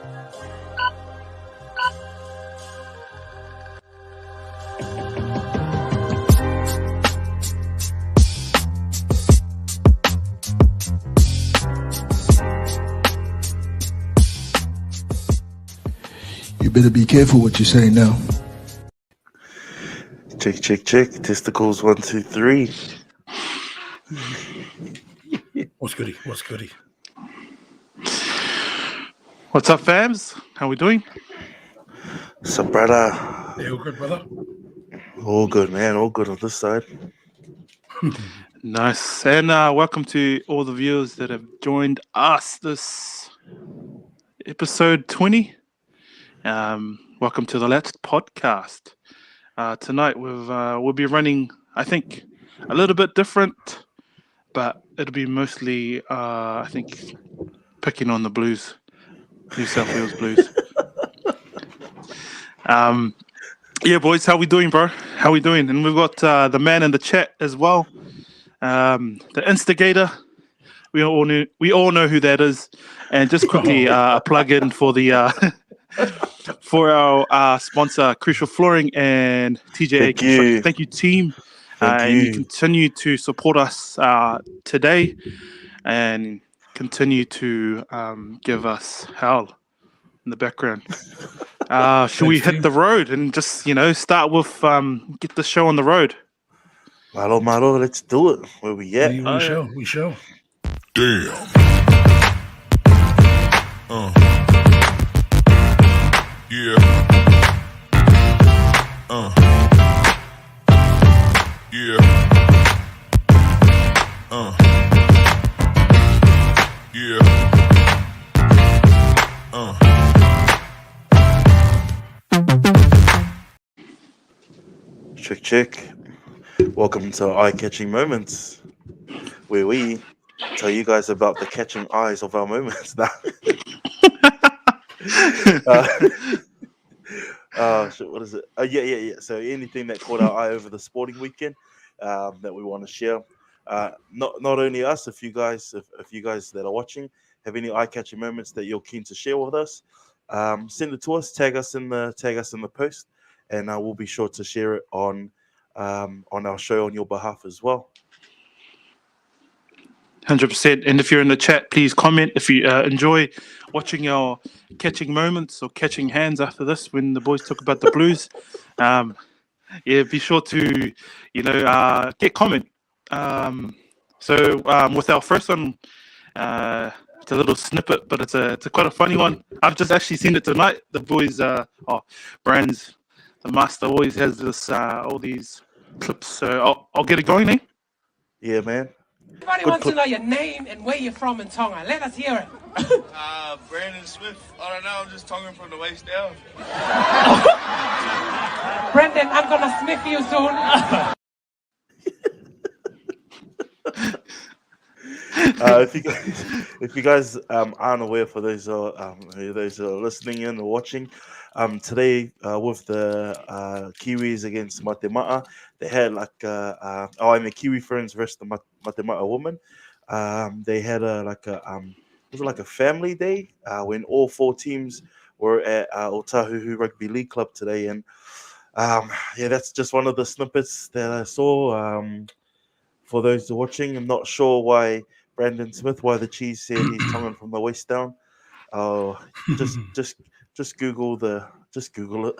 You better be careful what you say now. Check, check, check. Testicles 1, 2, 3. What's goody? What's goody? What's up, fams? How we doing? So, brother. Yeah, all good, brother. All good, man. All good on this side. Nice. And welcome to all the viewers that have joined us this episode 20. Welcome to the Latched podcast. Tonight we'll be running, I think, a little bit different, but it'll be mostly, I think, picking on the Blues, New South Wales Blues. Yeah, boys, how we doing, bro? How we doing? And we've got the man in the chat as well, the instigator. We all know who that is. And just quickly plug in for the for our sponsor, Crucial Flooring and TJA Construction. Thank you, team. And you continue to support us today, and continue to give us hell in the background. Should we hit the road and just, start with get the show on the road? Malo, let's do it. Where we at? We shall. Damn. Yeah. Yeah. Yeah. Check, check. Welcome to Eye-Catching Moments, where we tell you guys about the catching eyes of our moments. Shit, what is it? Yeah. So anything that caught our eye over the sporting weekend that we want to share. Not only us, if you guys that are watching have any eye-catching moments that you're keen to share with us, send it to us. Tag us in the post, and we'll be sure to share it on our show on your behalf as well. 100%. And if you're in the chat, please comment if you enjoy watching our catching moments or catching hands after this when the boys talk about the Blues. Be sure to get comment. So with our first one, it's a little snippet, but it's a quite a funny one. I've just actually seen it tonight. The boys, Brands, the master always has this all these clips. So I'll get it going, eh? Yeah, man. Everybody wants to know your name and where you're from in Tonga. Let us hear it. Brandon Smith. I don't know. I'm just Tongan from the waist down. Brendan, I'm gonna sniff you soon. If you guys aren't aware, for those who are listening in or watching, today with the Kiwis against Matema'a, they had Kiwi friends versus the Matema'a women. They had a family day when all four teams were at Otahuhu Rugby League Club today, and that's just one of the snippets that I saw. For those who are watching, I'm not sure why Brandon Smith, why the cheese said he's coming from the waist down. Just Google it.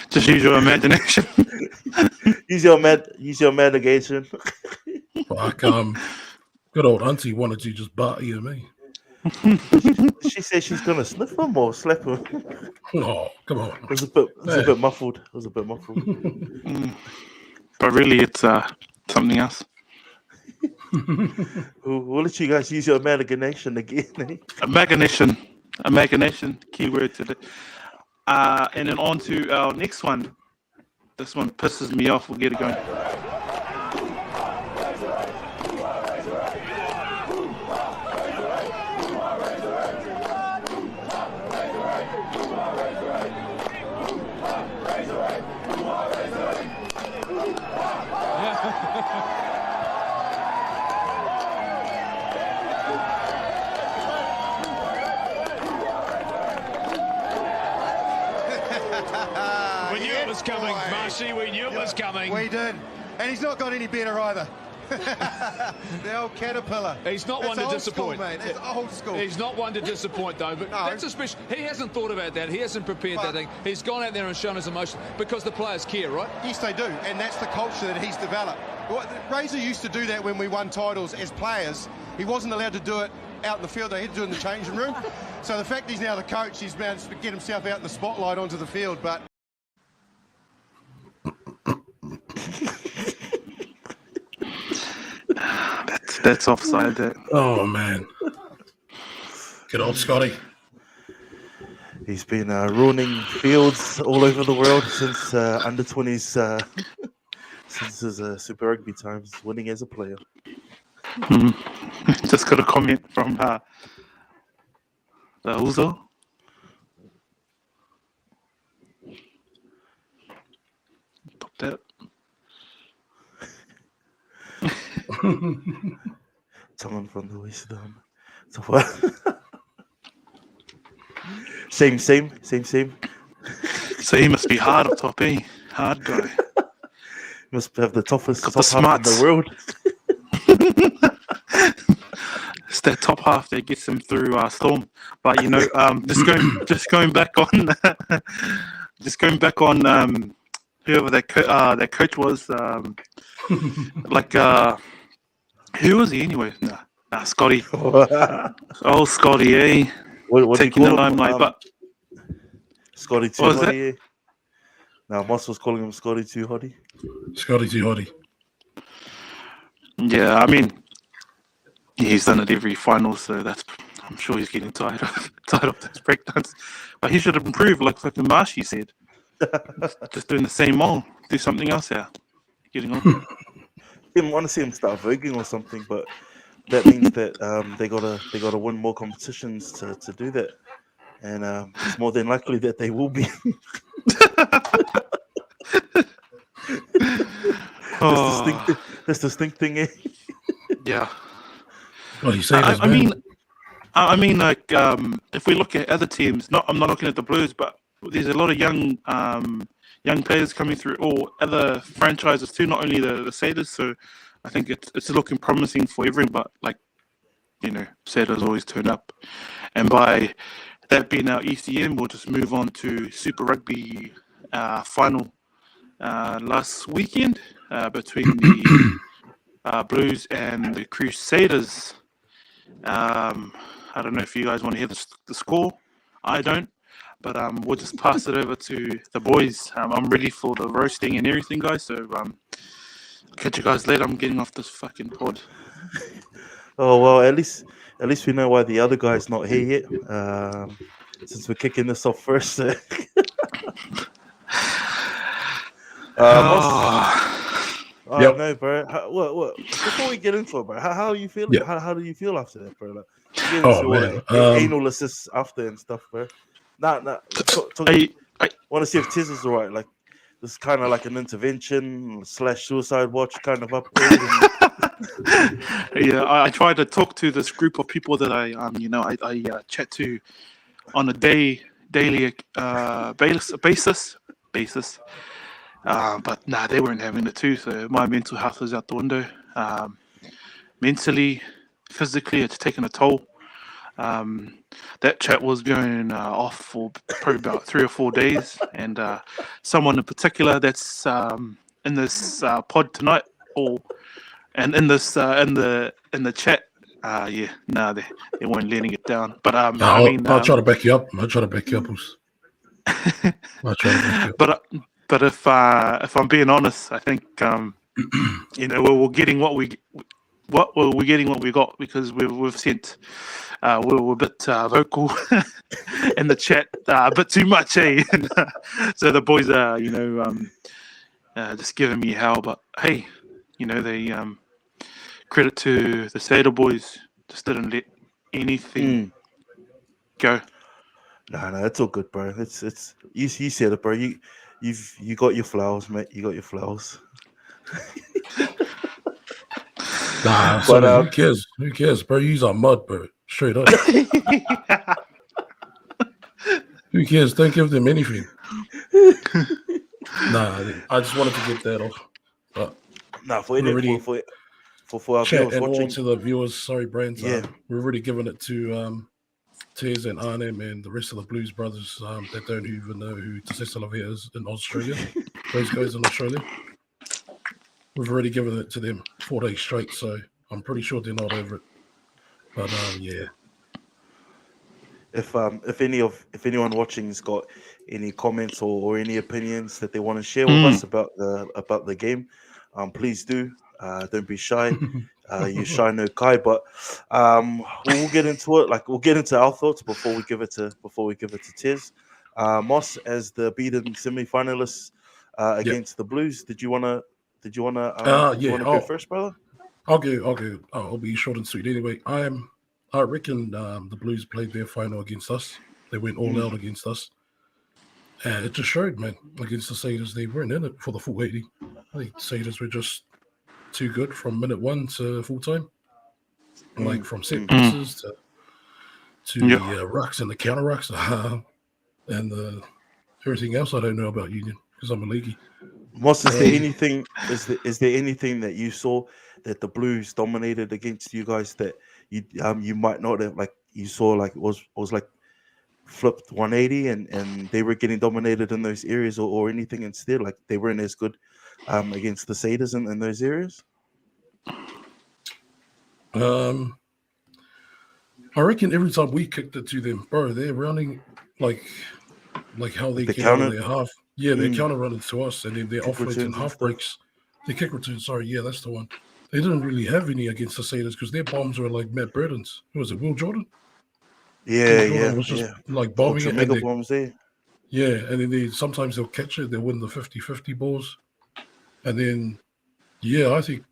Just use your imagination. use your imagination. Like good old auntie wanted to just butt you and me. She said she's gonna sniff him or slap him. Oh, come on. It was a bit muffled. But really, it's something else. We'll let you guys use your imagination again. Eh? Imagination, keyword today. And then on to our next one. This one pisses me off. We'll get it going. We knew it was coming, Marshy. We knew it was coming. We did. And he's not got any better either. The old caterpillar. He's not one to disappoint. School, mate. It's old school. He's not one to disappoint, though. But no. that's a special. He hasn't thought about that. He hasn't prepared that thing. He's gone out there and shown his emotion because the players care, right? Yes, they do. And that's the culture that he's developed. Razor used to do that when we won titles as players. He wasn't allowed to do it out in the field. They had to do it in the changing room. So the fact he's now the coach, he's managed to get himself out in the spotlight onto the field. But that's offside. That. Oh man, good old Scotty. He's been ruining fields all over the world since under 20s, since his Super Rugby times, winning as a player. Just got a comment from the Uzo. Pop that. Someone from the wisdom. So what? Same. So he must be hard up top, eh? Hard guy. Must have the toughest Got top the half in the smarts. world. It's that top half that gets him through Storm. But you know, just going back on, whoever that coach was, who was he anyway? Nah, Scotty. Oh, Scotty, eh? What Taking the limelight, but Scotty too what was hotty. Now Moss was calling him Scotty too hotty. Scotty too hotty. yeah, I mean, he's done it every final, so I'm sure he's getting tired of those breakdowns. But he should have improved, like fucking Marshy said. Just doing the same old. Do something else here. Getting on. Didn't want to see him start voguing or something, but that means that they gotta win more competitions to do that, and it's more than likely that they will be. That's the stink thing. Eh? Yeah. What do you say? I mean, like, if we look at other teams, I'm not looking at the Blues, but there's a lot of young players coming through, or other franchises too, not only the Crusaders. So I think it's looking promising for everyone. But like, you know, Crusaders always turn up, and by that being our ECM, we'll just move on to Super Rugby final last weekend between the Blues and the Crusaders. I don't know if you guys want to hear the score. I don't. But we'll just pass it over to the boys. I'm ready for the roasting and everything, guys. So catch you guys later. I'm getting off this fucking pod. Oh well, at least we know why the other guy's not here yet. Since we're kicking this off first. I don't know, bro. What? Before we get into it, bro, how are you feeling? Yeah. How do you feel after that, bro? Like, anal assists after and stuff, bro. I want to see if Tiz is alright. Like, this is kind of like an intervention / suicide watch kind of upgrade. Yeah, I try to talk to this group of people that I chat to on a daily basis. But nah, they weren't having it too. So my mental health was out the window. Mentally, physically, it's taken a toll. That chat was going off for probably about 3 or 4 days, and someone in particular that's in this pod tonight, and in this in the chat, they weren't letting it down. But I'll try to back you up. I'll try to back you up. But if I'm being honest, I think we're getting what we got, because we've sent. We're a bit vocal in the chat, a bit too much, eh? So the boys are, just giving me hell. But hey, they credit to the Sailor boys, just didn't let anything go. No, it's all good, bro. It's you said it, bro. You got your flowers, mate. You got your flowers. Nah, but who cares? Who cares, bro? Use our mud, bro. Straight up. Who cares? Don't give them anything. Nah, I just wanted to get that off. But Nah, we're already for our chat viewers and all watching. to the viewers. Sorry, Brent. Yeah. We're already giving it to Tez and Arnhem and the rest of the Blues brothers that don't even know who Tesselavia is in Australia. Those guys in Australia. We've already given it to them 4 days straight, so I'm pretty sure they're not over it. But yeah. If anyone watching's got any comments or any opinions that they want to share with us about the game, please do. Don't be shy. You shy no Kai, but we'll get into it. Like we'll get into our thoughts before we give it to Tiz. Moss, as the beaten semi-finalists against the Blues, did you wanna go first, brother? I'll go. I'll be short and sweet. Anyway, I reckon the Blues played their final against us. They went all out against us. And it just showed, man, against the Cedars. They weren't in it for the full 80. I think Cedars were just too good from minute 1 to full time. Like from set pieces to the rucks and the counter rucks and everything else I don't know about Union because I'm a leaguey. Moss, is there anything that you saw that the Blues dominated against you guys that you might not have, like you saw like it was like flipped 180 and they were getting dominated in those areas or anything instead, like they weren't as good against the Cedars in those areas? I reckon every time we kicked it to them, bro, they're running like how they get out of their half. Yeah, they're counter running to us, and then their offloads and half breaks. Their kick returns, sorry, yeah, that's the one. They didn't really have any against the Cedars because their bombs were like Matt Burton's. Who was it, Will Jordan? Yeah, Will Jordan was just like bombing it. Mega bombs there. Yeah, and then sometimes they'll catch it, they'll win the 50-50 balls. And then, yeah, I think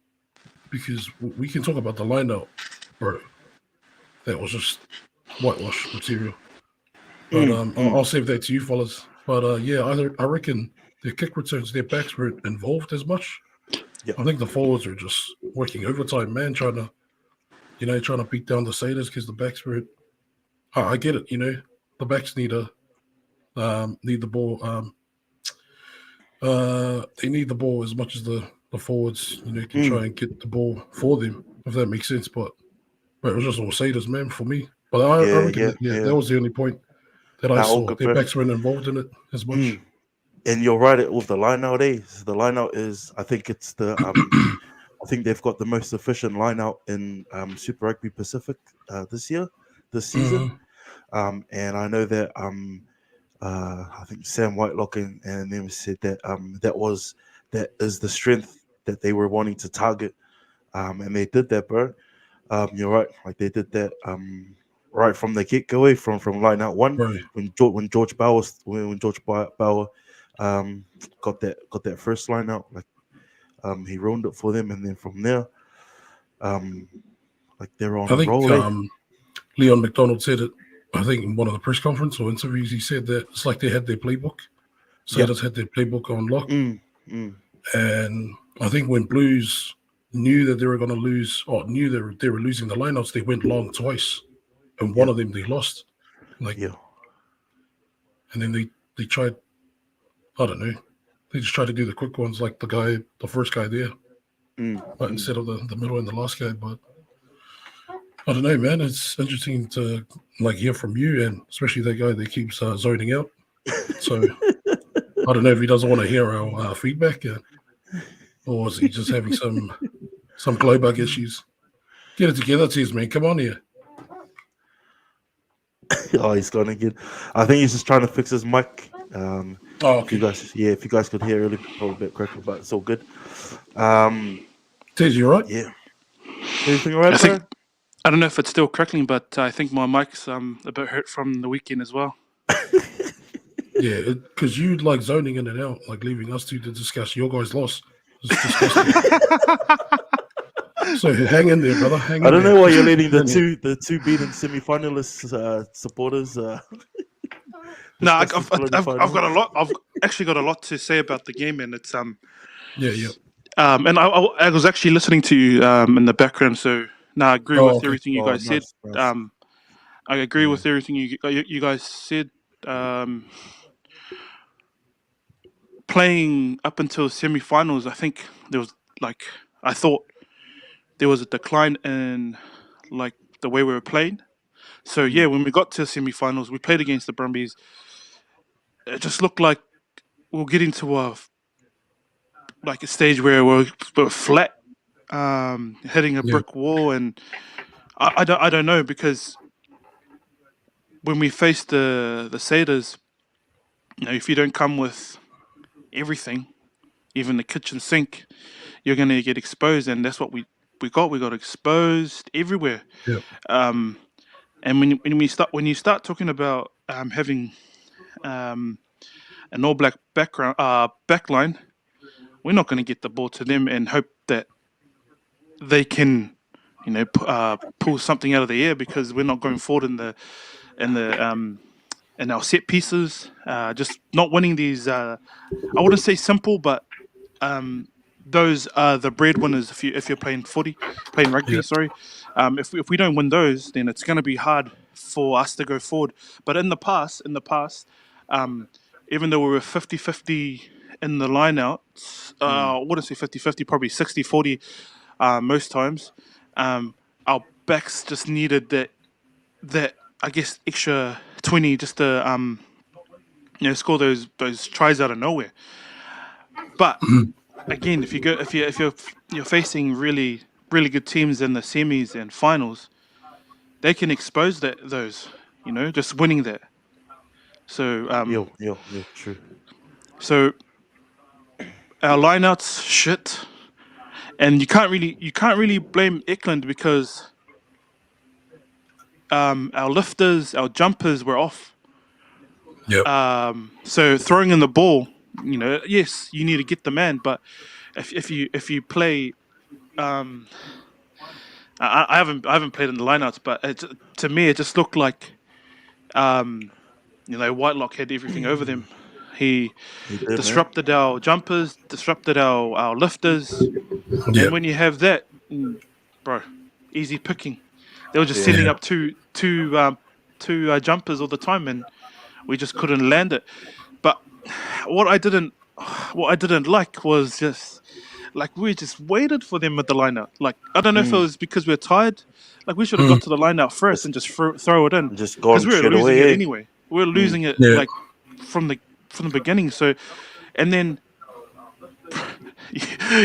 because we can talk about the lineup, bro. That was just whitewash material. But I'll save that to you fellas. But yeah, I reckon their kick returns, their backs weren't involved as much. Yeah. I think the forwards are just working overtime, man, trying to beat down the Cedars because the backs were. I get it, the backs need the ball. They need the ball as much as the forwards, can try and get the ball for them, if that makes sense. But it was just all Cedars, man, for me. But I reckon that was the only point that I saw. Their backs weren't involved in it as much. And you're right with the line nowadays. The line out is, I think it's the, I think they've got the most efficient line out in Super Rugby Pacific this season. And I know that I think Sam Whitelock and them said that that is the strength that they were wanting to target, and they did that, bro. You're right, like they did that right from the get go, from line out one, Right. when George Bauer got that first line out, like he ruined it for them, and then from there, like they're on a roll. I think Leon McDonald said it. I think in one of the press conference or interviews, he said that it's like they had their playbook. Cedars had their playbook on lock. And I think when Blues knew that they were going to lose, or knew they were losing the lineouts, they went long twice. And one of them they lost. And then they tried, I don't know, they just tried to do the quick ones like the first guy there. But instead of the middle and the last guy. But I don't know, man. It's interesting to hear from you, and especially that guy that keeps zoning out. So I don't know if he doesn't want to hear our feedback, or is he just having some glow bug issues? Get it together, Tiz, man. Come on here. Oh, he's gone again. I think he's just trying to fix his mic. Okay. If you guys could hear a little bit crackly, but it's all good. Tiz, you all right? Yeah. Everything all right? I don't know if it's still crackling, but I think my mic's a bit hurt from the weekend as well. Yeah, because you like zoning in and out, like leaving us two to discuss your guys' loss. It's disgusting. So hang in there, brother. I don't know why you're letting the two beaten semi-finalists supporters. No, I've got a lot. I've actually got a lot to say about the game, and it's Yeah. And I was actually listening to you in the background, so. No, I agree with everything you guys said. Nice. I agree with everything you guys said. playing up until semi-finals, I think there was I thought there was a decline in like the way we were playing. So yeah, when we got to semi-finals, we played against the Brumbies. It just looked like we were getting to a stage where we're flat, hitting a brick wall, and I don't know, because when we faced the Crusaders, if you don't come with everything, even the kitchen sink, you're going to get exposed, and that's what we got. We got exposed everywhere. Yeah. And when you start talking about having an All Black backline, we're not going to get the ball to them and hope that they can, pull something out of the air, because we're not going forward in our set pieces. Just not winning these. I wouldn't say simple, but those are the breadwinners. If you're playing rugby, Yeah. sorry. If we don't win those, then it's going to be hard for us to go forward. But in the past, even though we were 50-50 in the line-outs, I wouldn't say 50-50, probably 60-40 most times. Our backs just needed that I guess extra 20 just to score those tries out of nowhere. But again, if you're facing really good teams in the semis and finals, they can expose those, just winning that. So Yeah, true. so our lineouts shit, and you can't really blame Eklund, because our lifters, our jumpers were off. Yeah. So throwing in the ball, yes, you need to get the man, but if you play, I haven't played in the lineouts, but to me it just looked like, Whitelock had everything over them. He did, disrupted our jumpers, disrupted our lifters, Yeah. and when you have that, bro, easy picking. They were just setting up two jumpers all the time, and we just couldn't land it. But what I didn't like was just we just waited for them at the line out. I don't know if it was because we're tired. We should have got to the line out first and just throw it in, Just gone because we were straight losing away. it anyway. We were losing it from the beginning. So, and then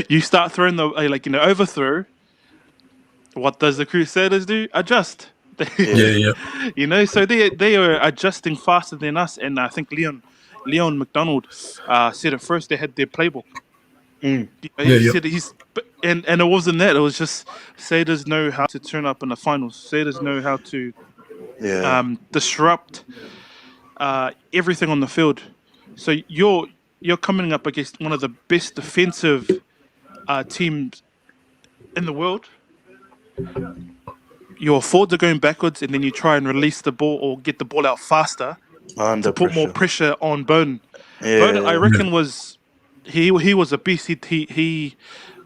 you start throwing the overthrow. What does the Crusaders do? Adjust. Yeah. So they are adjusting faster than us, and I think Leon McDonald said it first. They had their playbook. He said and it wasn't that. It was just Crusaders know how to turn up in the finals. Crusaders know how to disrupt everything on the field. So you're coming up against one of the best defensive teams in the world. Your forwards are going backwards, and then you try and release the ball or get the ball out faster Under to put more pressure on Bowden. Bowden, I reckon, was he was a beast. He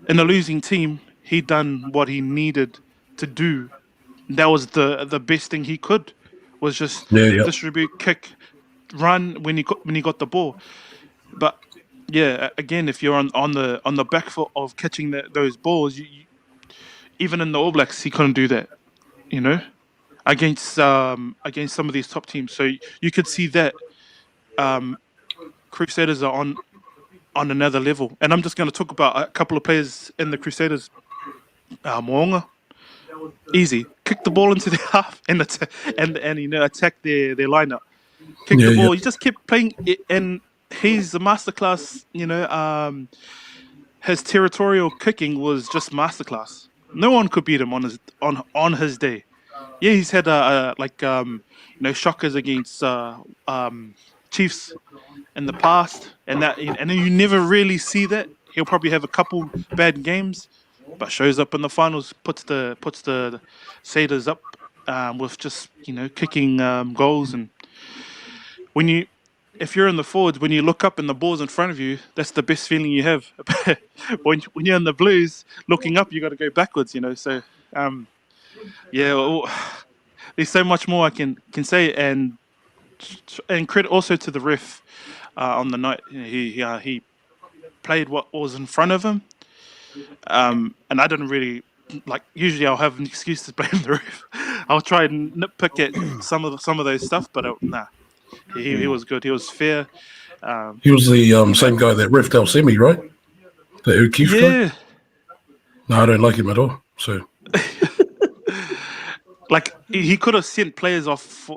in a losing team, he done what he needed to do. That was the best thing he could, was just distribute, kick, run when he got the ball. But yeah, again, if you're on the back foot of catching those balls, even in the All Blacks, he couldn't do that. Against some of these top teams. So you could see that Crusaders are on another level. And I'm just going to talk about a couple of players in the Crusaders. Moonga, easy, kick the ball into the half and attack their lineup. Kick the ball. He just kept playing it, and he's a masterclass. His territorial kicking was just masterclass. No one could beat him on his day. Yeah, he's had shockers against Chiefs in the past, and you never really see that. He'll probably have a couple bad games, but shows up in the finals, puts the Crusaders up with just kicking goals. And if you're in the forwards, when you look up and the ball's in front of you, that's the best feeling you have. when you're in the Blues, looking up, you got to go backwards. So. There's so much more I can say, and and credit also to the ref on the night. He played what was in front of him, and I didn't really like. Usually, I'll have an excuse to blame the ref. I'll try and nitpick at some of those stuff, but nah, he was good. He was fair. He was the same guy that reffed our semi, right? The O'Keefe guy? Yeah, No, I don't like him at all. So like he could have sent players off,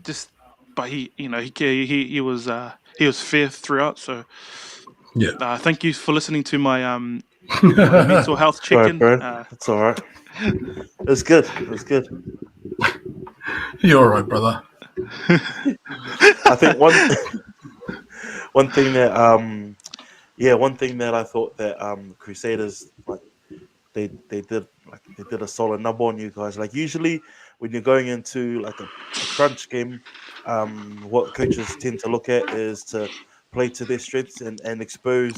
just, but he was fair throughout. So yeah. thank you for listening to my mental health All right, check-in. bro. That's all right. It's good. It's good. You're all right, brother. I think one thing that I thought that Crusaders like they did a solid number on you guys. Like usually when you're going into like a crunch game, what coaches tend to look at is to play to their strengths and expose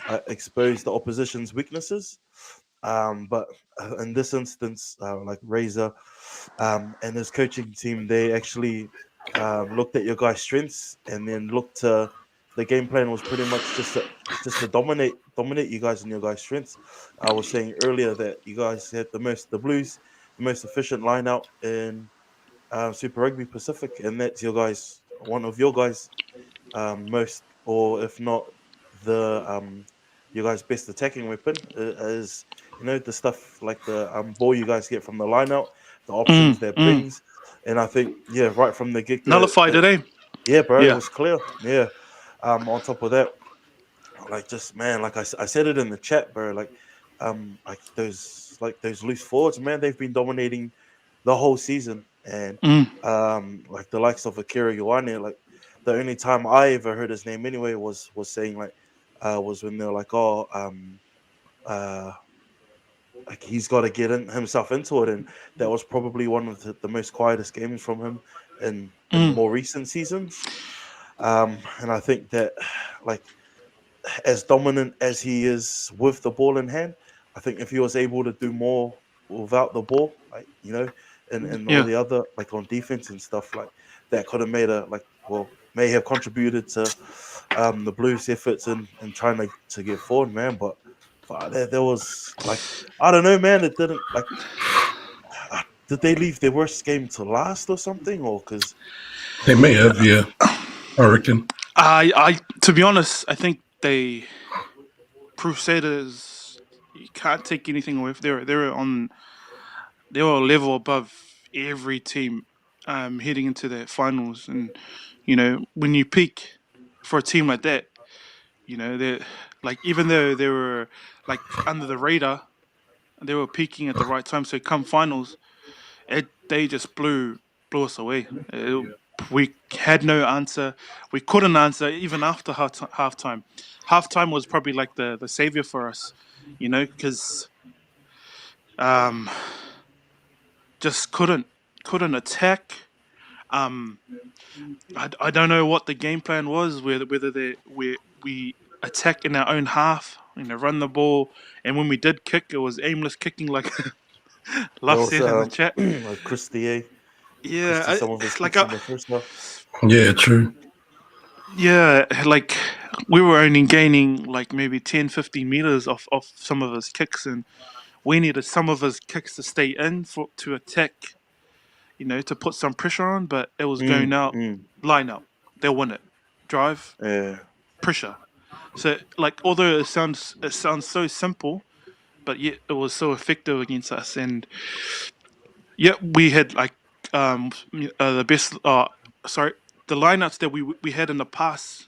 the opposition's weaknesses. But in this instance, like Razor and his coaching team, they actually looked at your guys' strengths and then looked to the game plan was pretty much just to dominate you guys and your guys' strengths. I was saying earlier that you guys had the Blues, the most efficient line out in Super Rugby Pacific, and that's one of your guys' most, or if not the your guys' best attacking weapon is the stuff like the ball you guys get from the line out, the options that brings, and I think right from the get go, Nullified it, eh? yeah, bro, it Yeah. was clear, yeah. On top of that, like just man, like I said it in the chat, bro, like those loose forwards, man, they've been dominating the whole season, and like the likes of Akira Ioane, like the only time I ever heard his name anyway was saying like was when they're like, oh, uh like he's got to get himself into it, and that was probably one of the most quietest games from him in more recent seasons. And I think that like as dominant as he is with the ball in hand, I think if he was able to do more without the ball, like and all Yeah. the other like on defense and stuff, like that could have made may have contributed to the Blues' efforts in trying to get forward, man. But there was like I don't know, man. It didn't like. Did they leave their worst game to last or something? Or because They may have, yeah. I reckon. I to be honest, I think Crusaders, you can't take anything away. They were a level above every team heading into the finals, and when you peak for a team like that, they like even though they were like under the radar, they were peaking at the right time. So come finals, they just blew us away. We had no answer. We couldn't answer even after halftime. Halftime was probably like the savior for us, because just couldn't attack. I don't know what the game plan was. Whether we attack in our own half, run the ball, and when we did kick, it was aimless kicking, like Love said in the chat. like Christie, Yeah, some of his it's like kicks in the first half. Yeah, true. yeah, like we were only gaining like maybe 10, 15 meters off some of his kicks, and we needed some of his kicks to stay in to attack, to put some pressure on. But it was going out, line out, they'll win it, drive, Yeah, pressure. So like, although it sounds so simple, but yet it was so effective against us. And yeah, we had like the best. Sorry, the lineups that we had in the past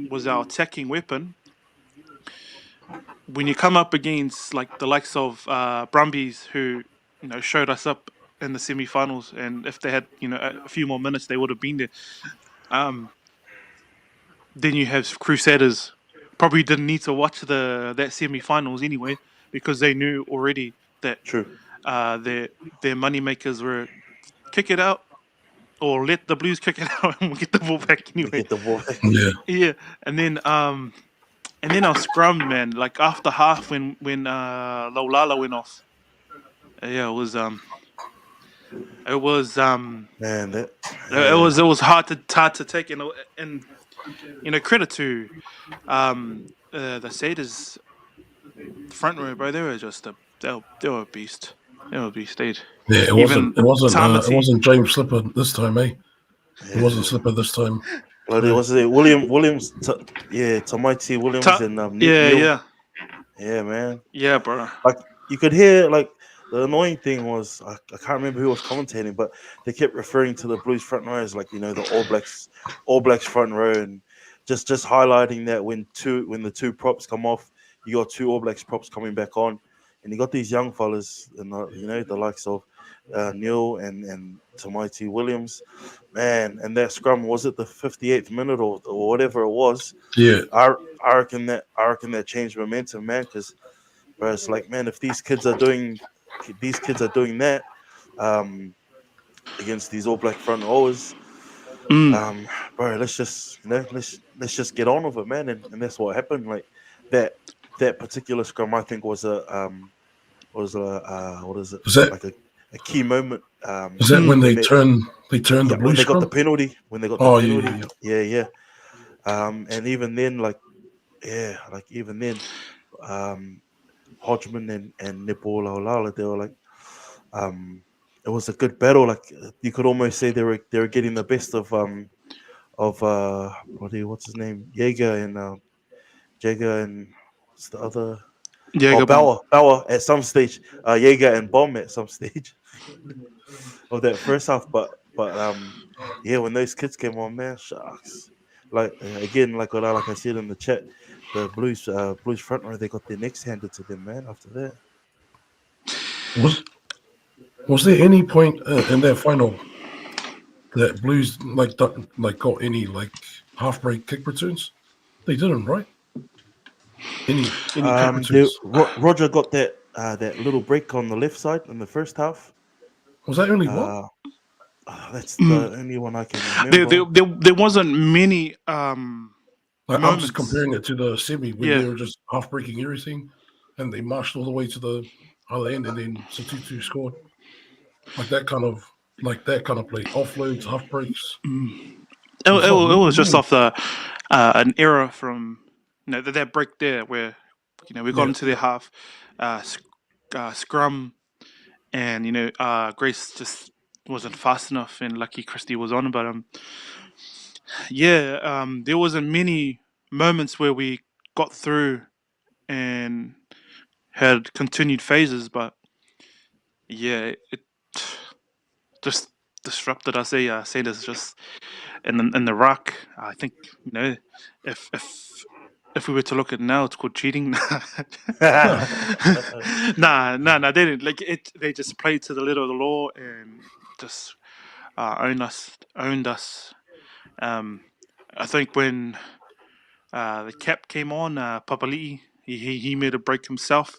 was our attacking weapon. When you come up against like the likes of Brumbies, who showed us up in the semi-finals, and if they had a few more minutes, they would have been there. Then you have Crusaders. Probably didn't need to watch that semi-finals anyway, because they knew already that true. their money makers were kick it out or let the Blues kick it out and we'll get the ball back You anyway. get the ball. Yeah. Yeah, and then our scrum, man, like after half when Lolala went off, yeah, it was It was Man, that it was hard to take, and credit to the Satyrs front row, bro. They were just they were a beast. They were a beast. Yeah, it Even Tamati. wasn't James Slipper this time, eh? It wasn't Slipper this time. Well, there was Williams, Tamati Williams and Yeah, Neil. Yeah, man. Yeah, bro. Like you could hear, like the annoying thing was I can't remember who was commentating, but they kept referring to the Blues front row as like the All Blacks front row, and just highlighting that when the two props come off, you got two All Blacks props coming back on, and you got these young fellas, and the likes of Neil and Tamati Williams, man, and that scrum was it the 58th minute or whatever it was. Yeah, I reckon that changed momentum, man, because. But it's like, man, if these kids are doing that against these All Black front rowers, bro, let's just let's just get on with it, man, and that's what happened. Like that particular scrum, I think was a what is it? Was that Like a key moment. is that when they turned the when Blues they got scrum? the penalty? When they got the Oh, penalty, yeah. yeah. And even then, Hodgman and Nipola Olala, they were like, it was a good battle. Like you could almost say they were getting the best of what's his name, Jaeger and what's the other? Oh, Jaeger Bomb. Bauer at some stage, Jaeger and Bomb at some stage of that first half. But yeah, when those kids came on, man, shucks. Like again, like I said in the chat, the Blues front row, they got their necks handed to them, man. After that, Was there any point in that final that Blues got any like half break kick returns? They didn't, right? Any kick returns? Roger got that little break on the left side in the first half. Was that only one? That's the only one I can remember. There wasn't many I'm moments. just comparing it to the semi where they were just half breaking everything, and they marched all the way to the other end, and then Satutu scored. Like that kind of play, offloads, half breaks. It was just off an error from that break there where we got into their half scrum, and Grace just wasn't fast enough, and lucky Christie was on, but there wasn't many moments where we got through and had continued phases, but it just disrupted us. Say this just in the ruck. I think if we were to look at it now, it's called cheating. Nah, they didn't like it. They just played to the letter of the law and just owned us. I think when the cap came on, Papali'i, he made a break himself.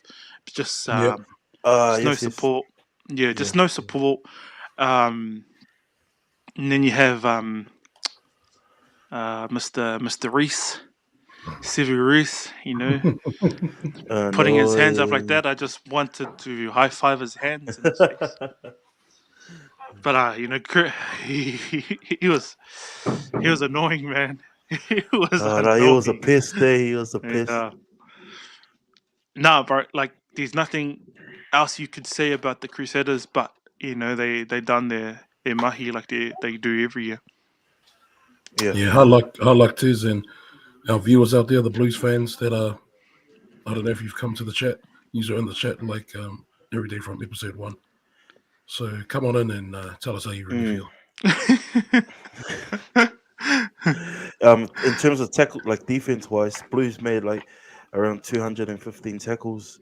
Just no support. Yeah, just no support. And then you have Mr. Reese, Sylvie Reese, putting his hands up like that. I just wanted to high five his hands in his face. But he was annoying, man. He was annoying. He was a piss day. He was a piss. Nah, bro. Like, there's nothing else you could say about the Crusaders, but they done their mahi like they do every year. Yeah. How luck is, and our viewers out there, the Blues fans that are, I don't know if you've come to the chat. You're in the chat like every day from episode 1. So come on in and tell us how you really feel. In terms of tackle, like defense wise, Blues made like around 215 tackles.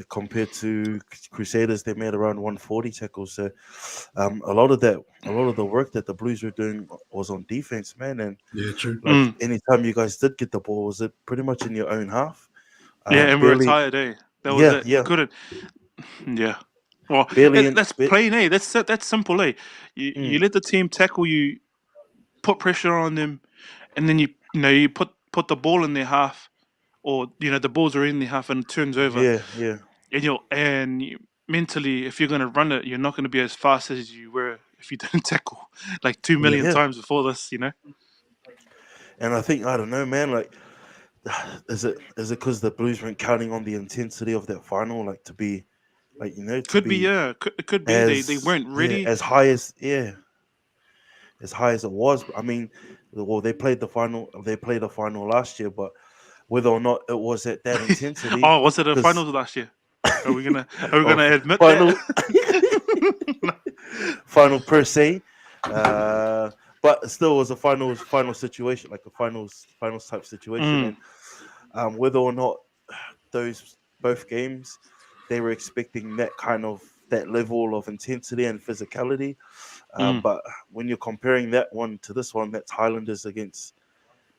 Compared to Crusaders, they made around 140 tackles. So a lot of the work that the Blues were doing was on defense, man. And true. Like anytime you guys did get the ball, was it pretty much in your own half? And we were tired, eh? That was it. Yeah. Couldn't. Yeah. Well, that's plain, eh? That's simple, eh? You let the team tackle you, put pressure on them, and then you put the ball in their half, or the balls are in their half and it turns over. Yeah. And mentally, if you're going to run it, you're not going to be as fast as you were if you didn't tackle like 2 million Yeah. times before this, you know? And I think, I don't know, man, like, is it because the Blues weren't counting on the intensity of that final, like, to be, like, to Could be, be yeah. It could be. They as, weren't ready. as high as it was. I mean, well, they played the final last year, but whether or not it was at that intensity, Oh, was it a 'cause- finals last year? Are we gonna admit final, that? final per se, but it still was a final situation, like a finals type situation, and whether or not both games they were expecting that level of intensity and physicality, but when you're comparing that one to this one, that's Highlanders against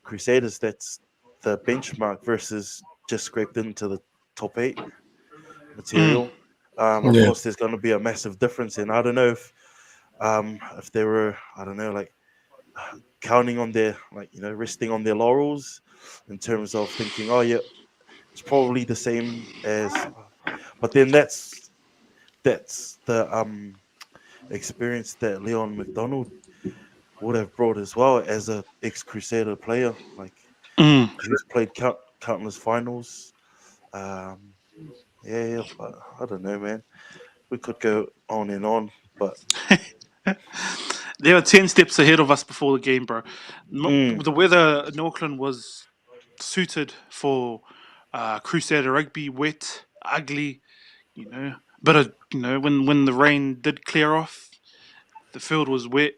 Crusaders, that's the benchmark versus just scraped into the top 8 material. Of course, there's going to be a massive difference, and I don't know if they were, I don't know, like counting on their, like, resting on their laurels in terms of thinking, oh yeah, it's probably the same as, but then that's the experience that Leon McDonald would have brought as well as a ex-Crusader player. Like, he's played countless finals. Yeah, but I don't know, man. We could go on and on, but They were 10 steps ahead of us before the game, bro. The weather in Auckland was suited for Crusader rugby, wet, ugly, But, when the rain did clear off, the field was wet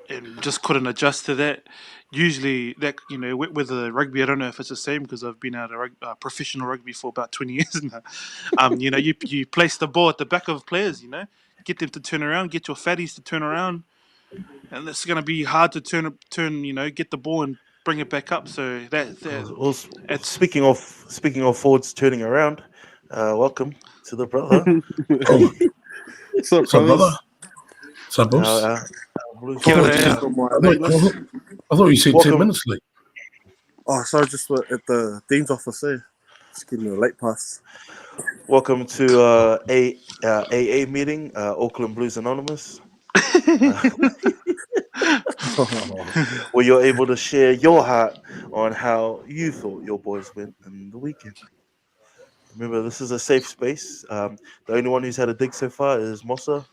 and just couldn't adjust to that. Usually, that wet weather rugby, I don't know if it's the same because I've been out of professional rugby for about 20 years now. You place the ball at the back of players, get them to turn around, get your fatties to turn around, and it's going to be hard to turn, get the ball and bring it back up. So well, speaking of forwards turning around, welcome to the brother. What's up, brother? brothers? What's up, boss? I thought you said Welcome. 10 minutes late. Oh, sorry, just at the Dean's office there. Just giving me a late pass. Welcome to AA meeting, Auckland Blues Anonymous. Where you're able to share your heart on how you thought your boys went in the weekend. Remember, this is a safe space. The only one who's had a dig so far is Mossa.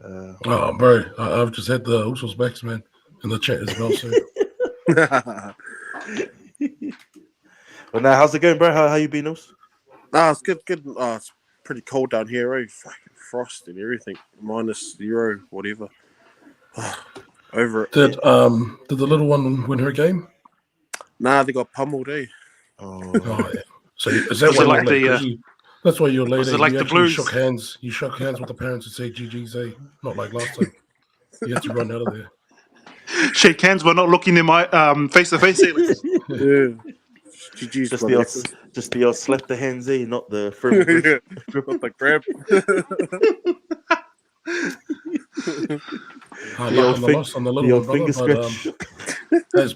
Oh, bro, I've just had the all sorts backs, man, in the chat as well. So, but now, how's it going, bro? How you been, Nils? Nah, it's good. It's pretty cold down here, eh? Fucking frost and everything. -0, whatever. Over it. Did the little one win her game? Nah, they got pummeled, eh? Oh, yeah. So is that why like you're late? That's why you're late. Was it like you the actually Blues? shook hands. You shook hands with the parents and said GG's, eh? Not like last time. You had to run out of there. Shake hands, but not looking in my face to face. Yeah. GG's, just the old slap the hands, eh? Not the firm grip. Not the grab. On the little one, brother, but as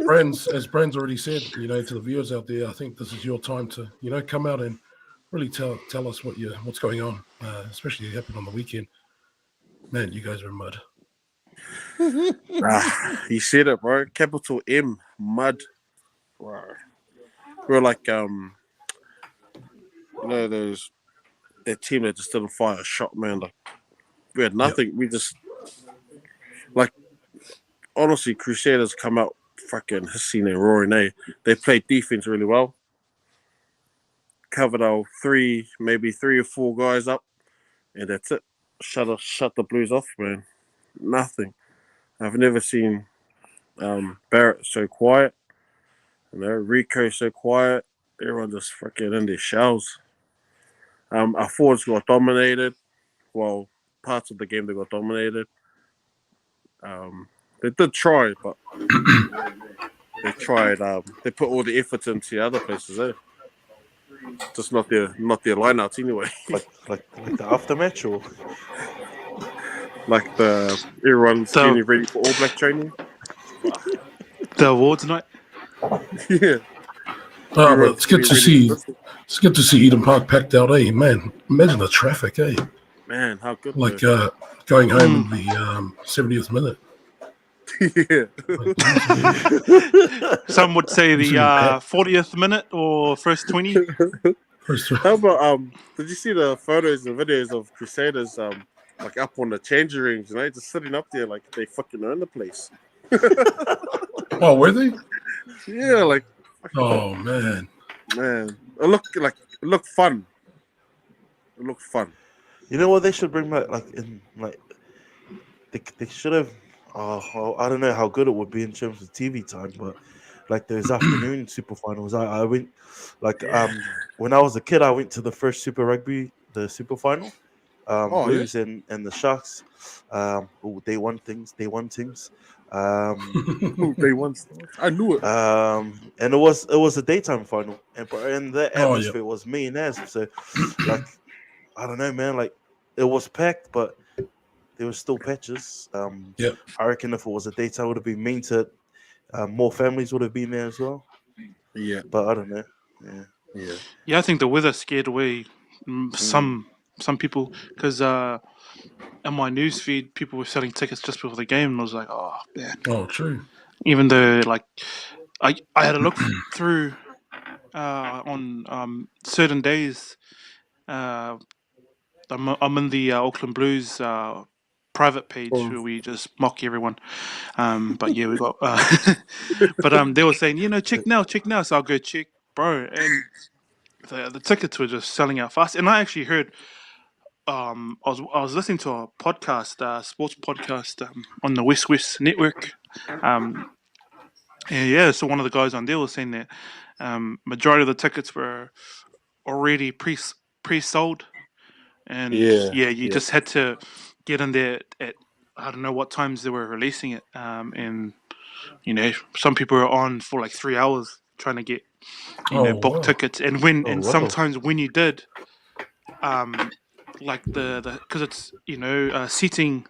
Brand's already said, to the viewers out there, I think this is your time to, come out and really tell us what's going on, especially it happened on the weekend. Man, you guys are in mud. You said it, bro. Capital M, mud. Bro. We're like, those that team that just didn't fire a shot, man. Like, we had nothing. We just, like, honestly, Crusaders come out fucking hissing and roaring, eh? They played defense really well. Covered our maybe three or four guys up, and that's it. Shut the Blues off, man. Nothing. I've never seen Barrett so quiet. Rico so quiet. Everyone just freaking in their shells. Our forwards got dominated. Well, parts of the game they got dominated. They did try, but they tried. They put all the effort into the other places, eh? Just not their lineouts anyway. like the aftermatch, or like everyone's getting ready for All Black training. The awards night. Yeah. Oh, but it's good to see. It's good to see Eden Park packed out, eh? Man, imagine the traffic, eh? Man, how good. Like going home in the 70th minute. Yeah. Some would say the 40th minute or first 20. How about did you see the photos and videos of Crusaders like up on the changing rooms, just sitting up there like they fucking own the place. Oh, were they? Yeah, like Oh man. it looked fun. It looked fun. You know what they should bring back? They should have. Well, I don't know how good it would be in terms of TV time, but like those afternoon super finals, I went when I was a kid, I went to the first Super Rugby, the super final, Blues and the Sharks. They won things. They won things. They won. I knew it. And it was a daytime final, and the atmosphere was mean as. So, like, I don't know, man. Like, it was packed, but there was still patches. I reckon if it was a daytime, it would have been mean to more families would have been there as well. Yeah, but I don't know. Yeah, I think the weather scared away some people because in my news feed, people were selling tickets just before the game, and I was like, oh man. Oh, true. Even though, like, I had a look through on certain days. I'm in the Auckland Blues private page where we just mock everyone. But yeah, we got. But they were saying, check now. So I'll go check, bro, and the tickets were just selling out fast. And I actually heard. I was listening to a podcast, sports podcast, on the West West Network. So one of the guys on there was saying that majority of the tickets were already pre-sold, and you just had to get in there at I don't know what times they were releasing it, and some people were on for like 3 hours trying to get book tickets, and sometimes when you did, like the because it's seating,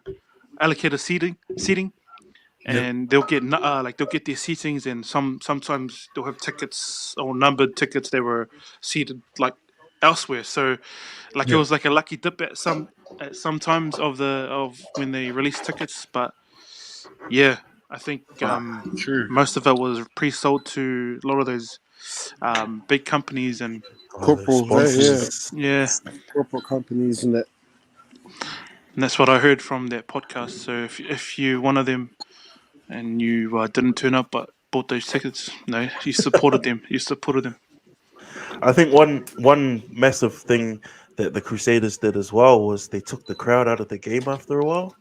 allocated seating. And they'll get they'll get their seatings, and sometimes they'll have tickets or numbered tickets they were seated like elsewhere. So it was like a lucky dip at some times of when they released tickets. But yeah, I think most of it was pre-sold to a lot of those big companies and corporate corporate companies and that. And that's what I heard from that podcast. So if you're one of them and you didn't turn up but bought those tickets, you supported them. I think one massive thing that the Crusaders did as well was they took the crowd out of the game after a while.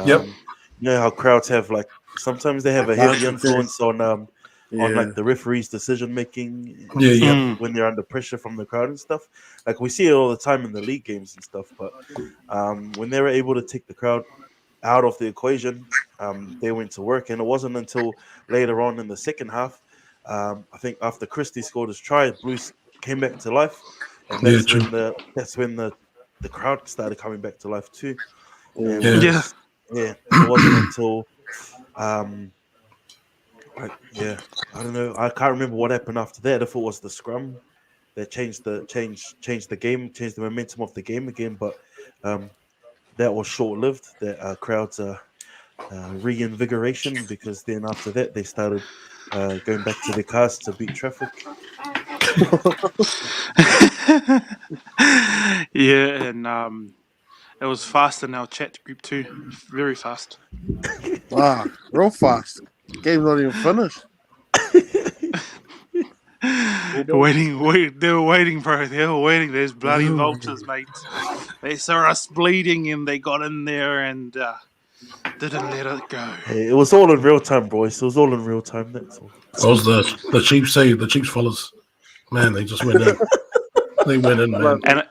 You know how crowds have sometimes they have a heavy influence on like the referee's decision making. When they're under pressure from the crowd and stuff. Like we see it all the time in the league games and stuff. But when they were able to take the crowd out of the equation, they went to work, and it wasn't until later on in the second half, I think after Christie scored his try, Blues came back to life, and that's when the crowd started coming back to life too. And it wasn't until I don't know, I can't remember what happened after that. If it was the scrum that changed the game, changed the momentum of the game again, but that was short-lived. That crowd's reinvigoration, because then after that they started going back to their cars to beat traffic. And it was fast in our chat group too, very fast. Real fast. Game's not even finished. They were waiting, bro. They were waiting. There's bloody vultures, mate. They saw us bleeding, and they got in there and didn't let it go. Hey, it was all in real time, boys. It was all in real time. That's all. That was the Chiefs fellas. Man, they just went in. They went in, man.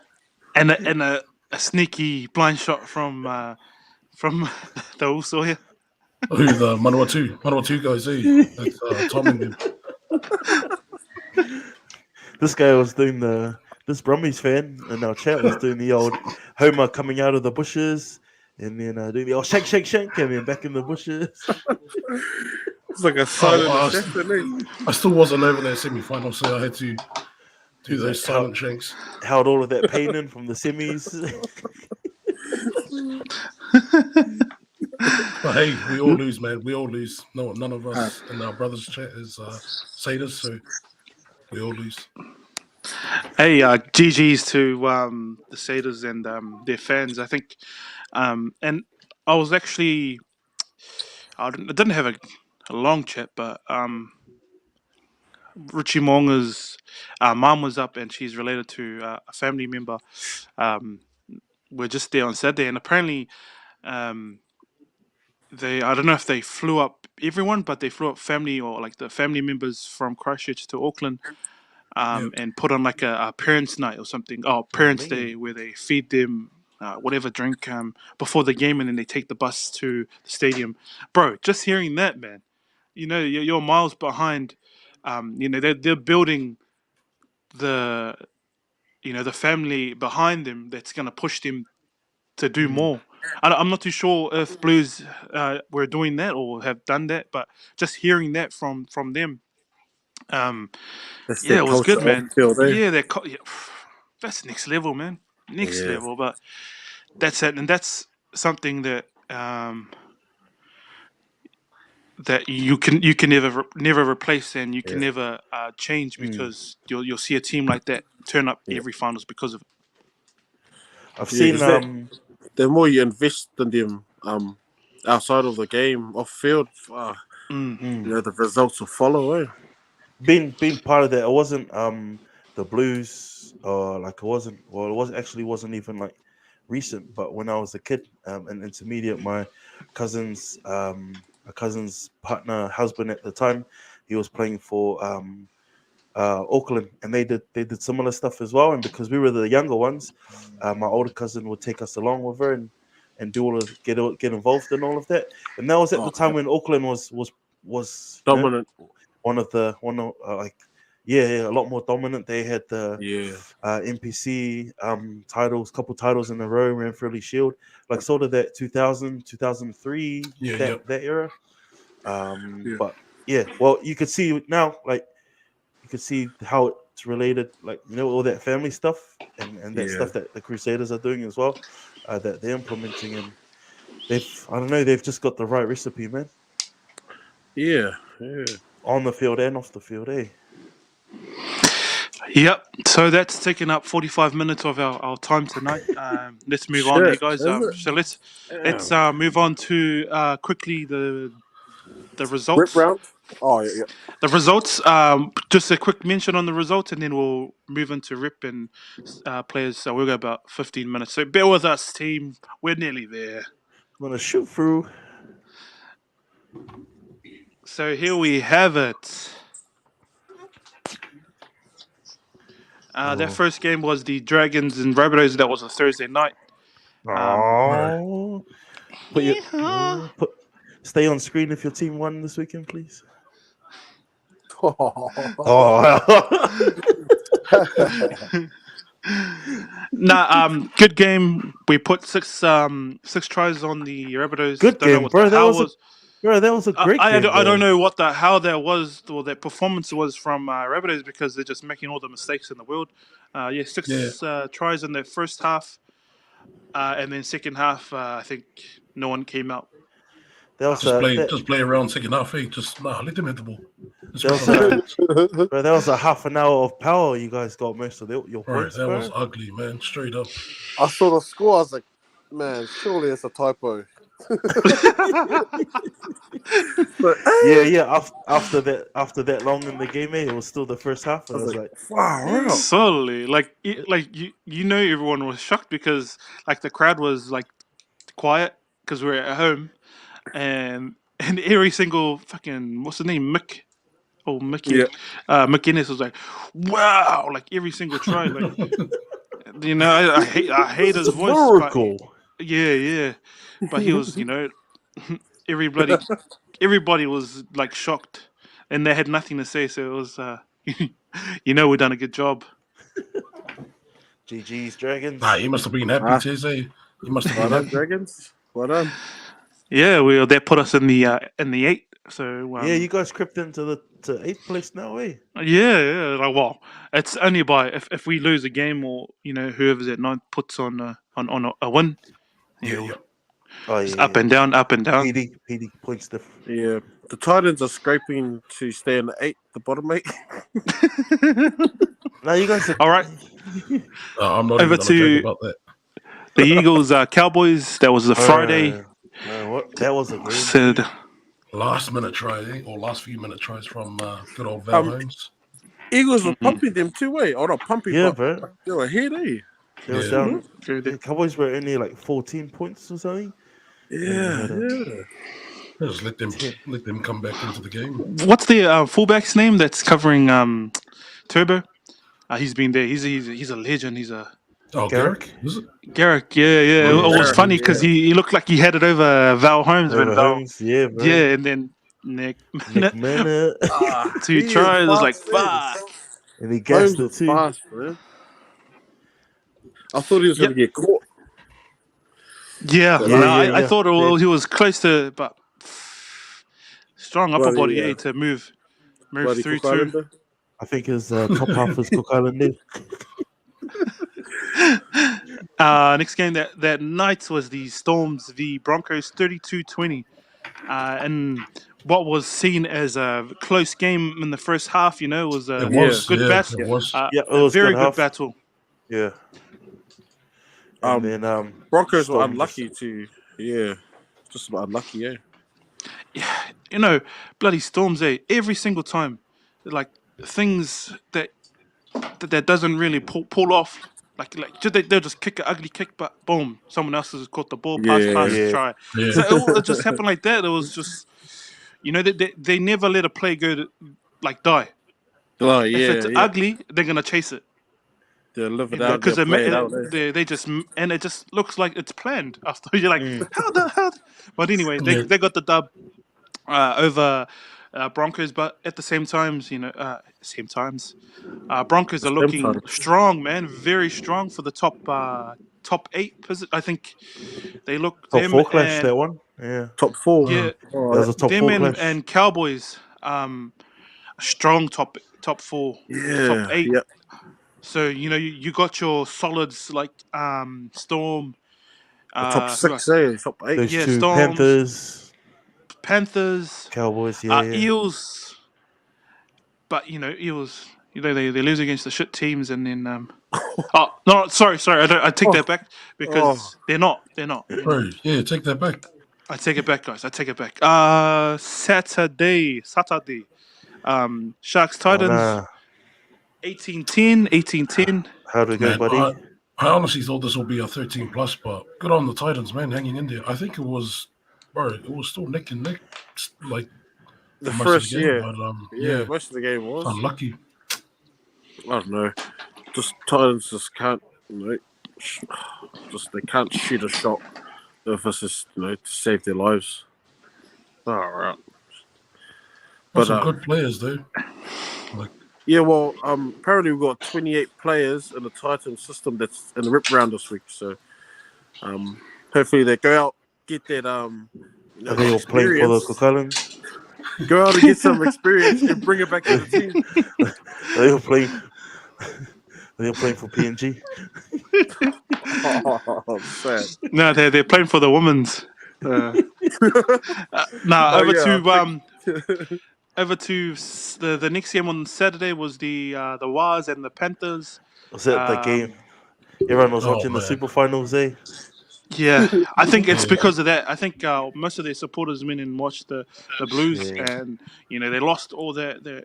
And a sneaky blind shot from the also here. Who, the Manawatu guys? That's Tom and them. This guy was doing this Brumbies fan in our chat was doing the old Homer coming out of the bushes, and then doing the old shank, and then back in the bushes. It's like a silent I still wasn't over that semi-final, so I had to Do those silent shanks. Held all of that pain in from the semis. But hey, we all lose, man. We all lose. No, none of us in our brothers' chat is Saders, so we all lose. Hey, GG's to the Satyrs and their fans. I think, and I was actually, I didn't have a long chat, but Richie Monga's mum was up, and she's related to a family member. We're just there on Saturday, and apparently, I don't know if they flew up everyone, but they flew up family or like the family members from Christchurch to Auckland. And put on like a parents' night or something. Oh, parents' day, where they feed them whatever drink before the game, and then they take the bus to the stadium. Bro, just hearing that, man, you're miles behind. They're building the the family behind them that's gonna push them to do more. I'm not too sure if Blues were doing that or have done that, but just hearing that from them. That's Yeah, their it was culture good, off man. the field, eh? Yeah, that's next level, man. Next Yeah. level. But that's it, and that's something that that you can never replace, and you can never change, because you'll see a team like that turn up every finals because of it. I've Yeah, seen 'cause the more you invest in them outside of the game, off field, the results will follow, eh? being part of that. It wasn't the Blues, or like it wasn't wasn't even like recent, but when I was a kid, in intermediate, my cousin's partner husband at the time, he was playing for Auckland, and they did similar stuff as well. And because we were the younger ones, my older cousin would take us along with her and do all of get involved in all of that. And that was at the time when Auckland was Dominant. one of a lot more dominant. They had the NPC couple titles in a row, ran Fairly Shield, like sort of that 2000, 2003, that era. But yeah, well, you could see now, like you could see how it's related, like all that family stuff and that stuff that the Crusaders are doing as well, that they're implementing, and they've just got the right recipe, man. Yeah. On the field and off the field, eh? Yep. So that's taken up 45 minutes of our time tonight. Let's move on, you guys. So let's move on to quickly the results. Rip round. Oh yeah. The results. Just a quick mention on the results, and then we'll move into rip and players. So we'll go about 15 minutes. So bear with us, team. We're nearly there. I'm gonna shoot through. So here we have it. That first game was the Dragons and Rabbitohs. That was a Thursday night. Stay on screen if your team won this weekend, please. Good game. We put six tries on the Rabbitohs. Good game, bro. That was a great game. I don't know how that was, or that performance was from Rabbitohs, because they're just making all the mistakes in the world. Six tries in the first half, and then second half, I think no one came out. Just play around second half. Just let them hit the ball. That was a half an hour of power. You guys got most of your points. That was ugly, man. Straight up. I saw the score. I was like, man, surely it's a typo. After that long in the game, it was still the first half, and I was like, wow. Solely, everyone was shocked, because like the crowd was like quiet because we were at home, and every single fucking, what's the name, Mick McInnes was like, wow, like every single try, like I hate his voice. Miracle. But he was, everybody was like shocked, and they had nothing to say. So it was, we've done a good job. GG's Dragons. He must have been happy, Tese. He must have been happy. Dragons. Well done. Yeah, that put us in the 8 So Yeah, you guys crept into the 8th place now, eh? yeah. Like, well, it's only by if we lose a game or whoever's at 9th puts on a win. Yeah. Oh, It's yeah, up and down, up and down. PD points diff. Yeah, the Titans are scraping to stay in the 8, the bottom 8. Now you guys are All right. I'm not Over even going to to joke about that. the Eagles, Cowboys. That was a Friday. What? That was a game. Said, Last minute try, or last few minute tries from good old Val Holmes. Eagles were pumping them too, eh? Or not pumping, Yeah, but bro. they were ahead, eh? They were down. The Cowboys were only like 14 points or something. Yeah. Just let them come back into the game. what's the fullback's name that's covering Turbo? He's been there. He's a legend. He's a Garrick, is it? Garrick. Yeah. It was funny because he looked like he had it over Val Holmes when Val. Holmes, yeah, bro. Yeah, and then Nick Minute. 2 tries. It was like fuck. And he gassed Holmes it too. fast, man. I thought he was going to get caught. Yeah, I thought he was close to, but strong upper body to move Bloody through Cook to. Islander. I think his top half is Cook Island. Next game that night was the Storms v Broncos 32-20. And what was seen as a close game in the first half, was a good battle. It was. It was a very good good half. battle. Yeah. And then Broncos were Storm unlucky to, just about unlucky, Yeah, bloody Storms, every single time, like things that doesn't really pull off. Like they'll just kick an ugly kick, but boom, someone else has caught the ball, pass, try. Yeah. So it just happened like that. It was just, they never let a play go to die. Oh, If it's ugly, they're gonna chase it. They'll live it out. Because They they just, and it just looks like it's planned. After you're like, how the hell? But anyway, they got the dub over Broncos, but at the same times, Broncos are looking strong, man, very strong for the top 8. I think they look top them 4 clash, and, that one. Yeah. top 4. Yeah, That was a top 4 clash. and Cowboys, a strong top 4, top 8. Yeah. So you got your solids like Storm, Top 6, top 8. Those yeah, two Storms, Panthers, Cowboys, Eels. But Eels, they lose against the shit teams, and then oh no, sorry, I take that back because they're not. Bro, take that back. I take it back, guys. I take it back. Saturday. Sharks Titans. 18-10. How do we go, buddy? I honestly thought this would be a 13+, but good on the Titans, man, hanging in there. I think it was still neck and neck, like The most first of the game, year. but, Most of the game was. Unlucky. I don't know. Just Titans just can't, they can't shoot a shot if it's just, to save their lives. All right. But some good players, though. Yeah, well, apparently we've got 28 players in the Titan system that's in the rip round this week. So, hopefully they go out, get that Are they all playing for the Cook Islands? Go out and get some experience and bring it back to the team. Are they all playing for PNG? Oh, sad. No, they're playing for the women's. Over to the next game on Saturday was the Waz and the Panthers. Was that the game? Everyone was watching the Super Finals, eh? Yeah, I think it's because of that. I think most of their supporters went and watched the Blues, and they lost all their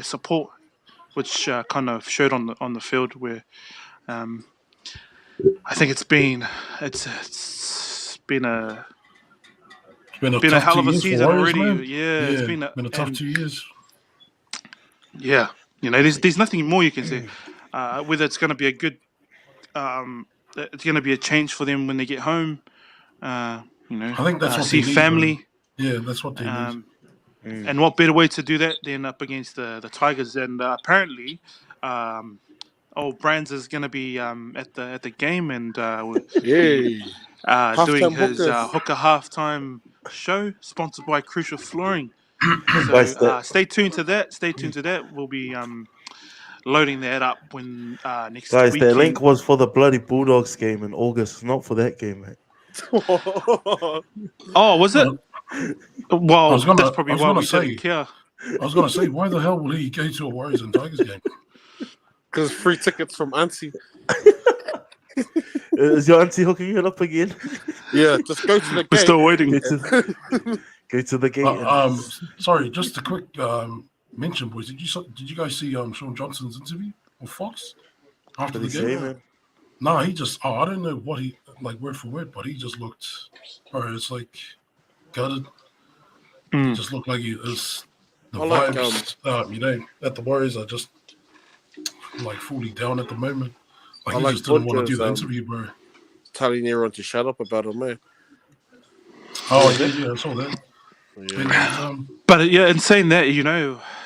support, which kind of showed on the field. Where I think it's been a hell of a season already. Man. It's been a tough 2 years. Yeah, there's nothing more you can say. Whether it's going to be a good, it's going to be a change for them when they get home. I think that's what see they need, family. Yeah, that's what they need. And what better way to do that than up against the Tigers? And apparently, Brands is going to be at the game and doing his hooker halftime show sponsored by Crucial Flooring. Guys, So stay tuned to that. Stay tuned to that. We'll be loading that up when next guys, that weekend. link was for the bloody Bulldogs game in August, not for that game, mate. Oh, was it? Well, that's probably why we say, didn't care. I was going to say, why the hell will he go to a Warriors and Tigers game? Because free tickets from Auntie. Is your auntie hooking you up again? Yeah, just go to the We're gate. still waiting. Go to the gate. Sorry, just a quick mention, boys. Did you guys see Sean Johnson's interview on Fox after the game? Man? No, he just. I don't know what he like word for word, but he just looked. Or it's like gutted. He just looked like he is. The vibes, at the Warriors are just like fully down at the moment. Like he just didn't want to do the interview, bro. Telling everyone to shut up about him, man. Oh yeah, I saw that. Yeah. But in saying that,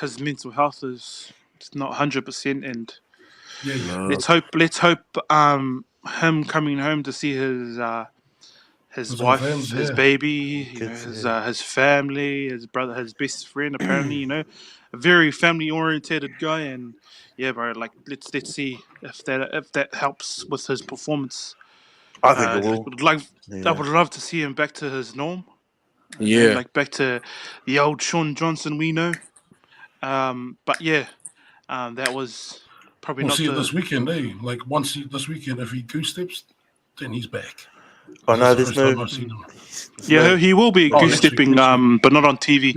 his mental health is not 100%, and let's hope him coming home to see his wife, his baby, his family, his brother, his best friend. Apparently, a very family oriented guy, and bro, like let's see if that helps with his performance. I think it will. I would love to see him back to his norm. Yeah, like back to the old Sean Johnson we know. But that was probably we'll not. See it this weekend, eh? Like this weekend, if he goose steps, then he's back. Oh no, there's no. Yeah, he will be goose stepping, but not on TV.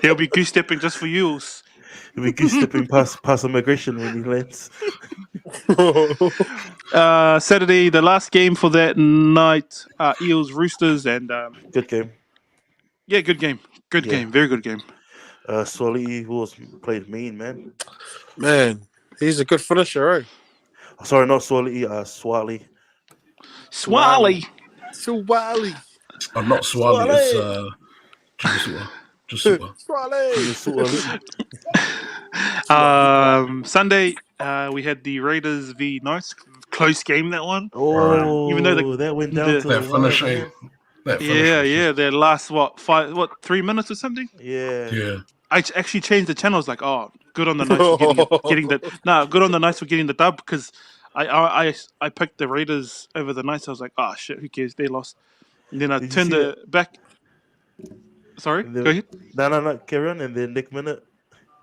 He'll be goose stepping just for you. He'll be goose stepping past immigration when he lands. Saturday, the last game for that night, Eels Roosters, and good game. Yeah, good game. Good game. Very good game. Swali was played mean, man. Man, he's a good finisher, eh? Sorry, not Swali. Swali. Swali. Swali. I'm not Swali. It's Swali. Sunday, we had the Raiders v Knights. Close game, that one. Oh, even though that went down to that finish. Their last 3 minutes or something. Yeah. I actually changed the channel. I was like, oh, good on the Knights for getting good on the Knights for getting the dub, because I picked the Raiders over the Knights. I was like, oh shit, who cares? They lost. And then I turned it back. Sorry, go ahead. No, carry on. And then Nick Minute.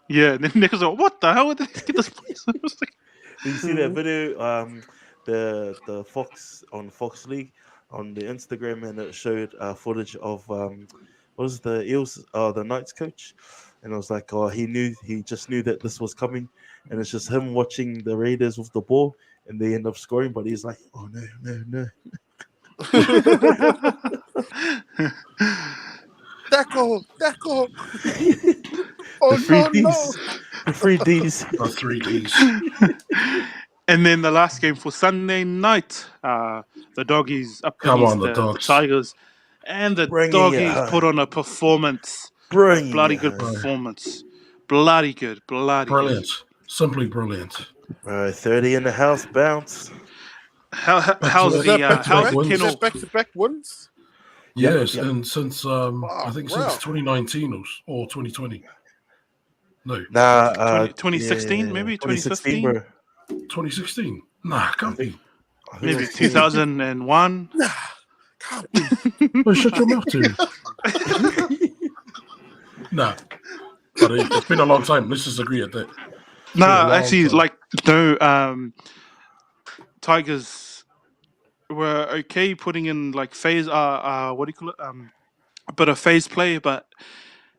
Yeah, and then Nick was like, what the hell did they get this place? Did you see that video? The Fox on Fox League on the Instagram, and it showed footage of what was the Eels, the Knights coach, and it was like, he just knew that this was coming, and it's just him watching the Raiders with the ball, and they end up scoring, but he's like, oh no. Deco. Oh, the 3Ds. The 3Ds. And then the last game for Sunday night, the Doggies up against the Tigers. And the Doggies put on a performance. Bloody good performance. Bloody good. Brilliant. Simply brilliant. 30 in the house bounce. How's the kennel? Back-to-back wins? Yes, and since I think since 2019 or 2020. No. 2016, maybe 2015, bro. 2016. Nah, can't be. Maybe 2001. Nah, can't be. Well, shut your mouth, too. Nah, but it's been a long time. Let's just agree at that. Nah, actually, Tigers were okay putting in like phase. What do you call it? A bit of phase play, but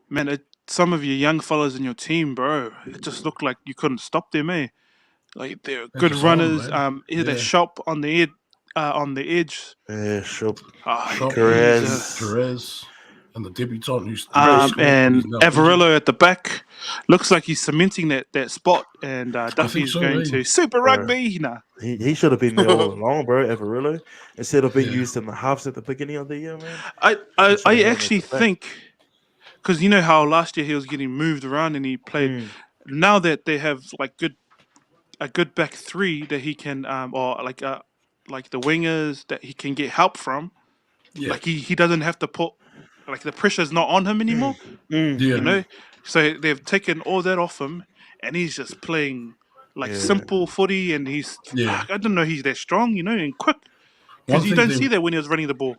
man, some of your young fellas in your team, bro, it just looked like you couldn't stop them, eh? Like they're good runners. They're sharp on the edge. Yeah, sharp. Perez, and the debutant who's and Avarillo at the back looks like he's cementing that spot. And Duffy's going to Super Rugby. Nah, he should have been there all along, bro. Avarillo, instead of being used in the halves at the beginning of the year, man. I actually think, because you know how last year he was getting moved around and he played. Now that they have like a good back three that he can, or like like the wingers that he can get help from. Yeah. Like he doesn't have to put like the pressure's not on him anymore. Yeah. You know, so they've taken all that off him, and he's just playing like simple footy, and he's Yeah. I don't know, he's that strong, you know, and quick. One Because you thing don't see that when he was running the ball.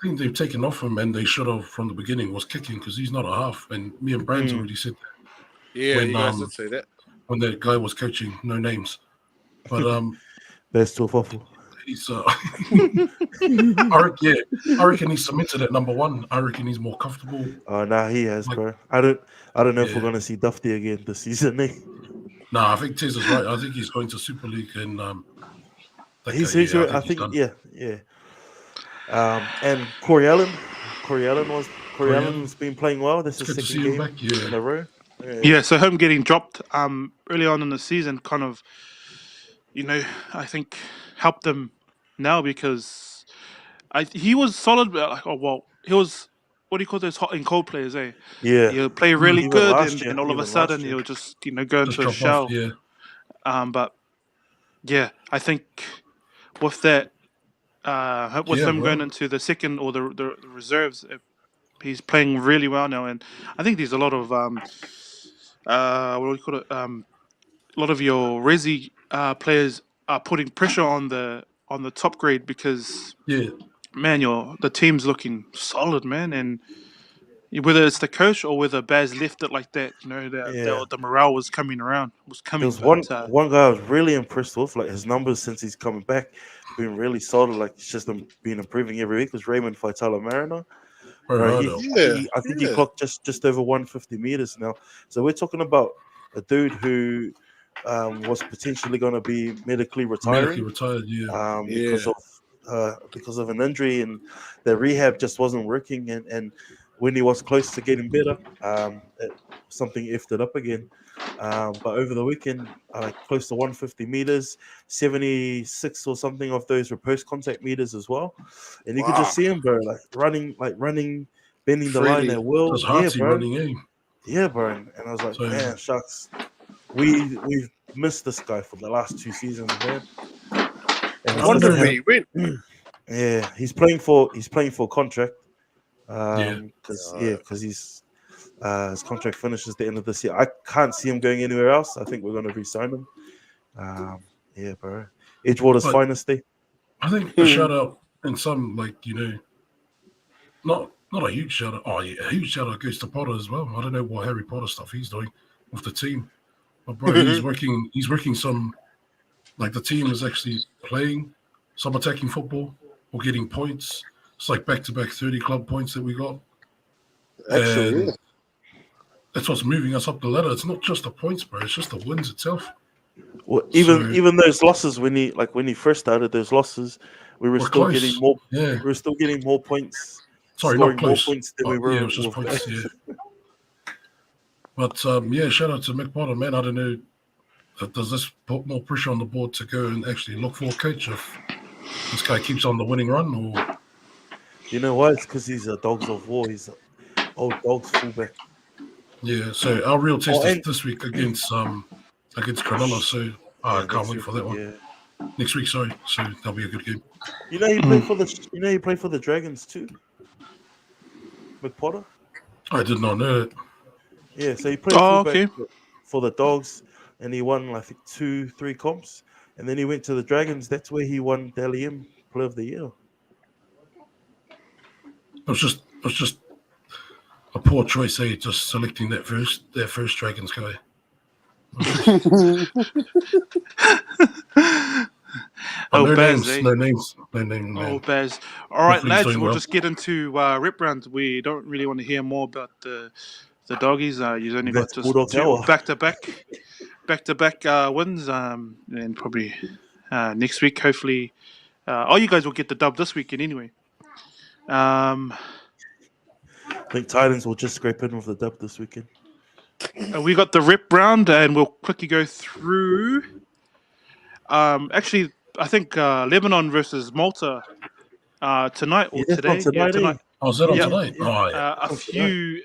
thing they've taken off him, and they should have from the beginning, was kicking, because he's not a half. And me and Brands already said that. Yeah, when, you guys did say that. When that guy was coaching, no names. But Best to waffle. he's I reckon he's cemented at number one. I reckon he's more comfortable. Oh, nah, he has, bro. I don't know if we're gonna see Dufty again this season. Nah, I think Tez is right. I think he's going to Super League, and I think done. yeah. And Corey Allen's been playing well. This is good to second see him game back, in a row. Yeah, so him getting dropped early on in the season kind of, you know, I think helped them now, because he was solid, but he was, what do you call those hot and cold players, eh? Yeah. He'll play really Even good, last year, and all of a even sudden last year. he'll just, you know, go Just into a drop shell. off, yeah. But yeah, I think with that, him going into the second or the reserves, he's playing really well now, and I think there's a lot of what do you call it? A lot of your resi players are putting pressure on the top grade, because man, the team's looking solid, man, and whether it's the coach or whether Baz left it like that, you know, the morale was coming. There's one guy I was really impressed with, like his numbers since he's coming back, been really solid. Like it's just been improving every week. Was Raymond Faitala Mariner? Right, I think he clocked just over 150 meters now. So we're talking about a dude who was potentially going to be medically retiring, because of an injury, and the rehab just wasn't working, and when he was close to getting better, something effed it up again. But over the weekend, close to 150 meters, 76 or something of those were post-contact meters as well. And you could just see him, bro, running, bending the line at will. Yeah, bro. Running in. Yeah, bro. And I was like, man, shucks. We've missed this guy for the last 2 seasons, man. And I wonder where he went. Yeah, he's playing for contract. Because his contract finishes at the end of this year. I can't see him going anywhere else. I think we're going to re-sign him. Yeah, bro. Edgewater's finest day. I think a shout out, and some, like, you know, not a huge shout out. Oh yeah, a huge shout out goes to Potter as well. I don't know what Harry Potter stuff he's doing with the team, but bro, he's working some, like, the team is actually playing some attacking football or getting points. It's like back-to-back 30 club points that we got. Actually, and that's what's moving us up the ladder. It's not just the points, bro. It's just the wins itself. Well, even those losses when he first started, those losses, we're still close. getting more. Yeah. We're still getting more points. Sorry, scoring not close. more points than we were. Yeah, it was just points. Yeah. But shout out to Mick Potter, man. I don't know. Does this put more pressure on the board to go and actually look for a coach if this guy keeps on the winning run? Or you know why? It's because he's a Dogs of War. He's an old Dogs fullback. Yeah. So our real test is this week against Cronulla. So I can't wait for that one. Yeah. Next week, sorry. So that'll be a good game. You know, he played for the Dragons too. Mick Potter. I did not know that. Yeah, so he played fullback for the Dogs, and he won like 2-3 comps, and then he went to the Dragons. That's where he won Dally M Player of the Year. It was just a poor choice, just selecting their first Dragons guy. No names. Oh, Baz. All right, lads, we'll just get into rep rounds. We don't really want to hear more about the doggies. You've only got just 2 back-to-back wins, and probably next week, hopefully. You guys will get the dub this weekend anyway. I think Titans will just scrape in with the dub this weekend. We got the rep round, and we'll quickly go through. Actually, I think Lebanon versus Malta tonight or today. Tonight. Oh, is that on tonight? Oh, yeah.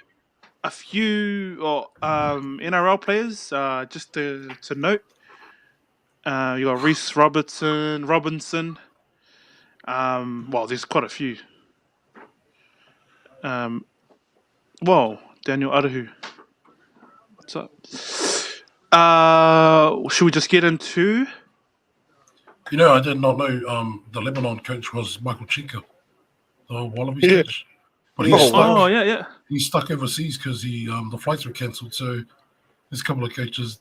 A few NRL players, just to note. You got Reece Robinson, Well, there's quite a few. Well, Daniel Arahu. What's up? Should we just get into? You know, I did not know the Lebanon coach was Michael Chica, the Wallabies coach. But he's stuck overseas because the flights were cancelled. So there's a couple of coaches.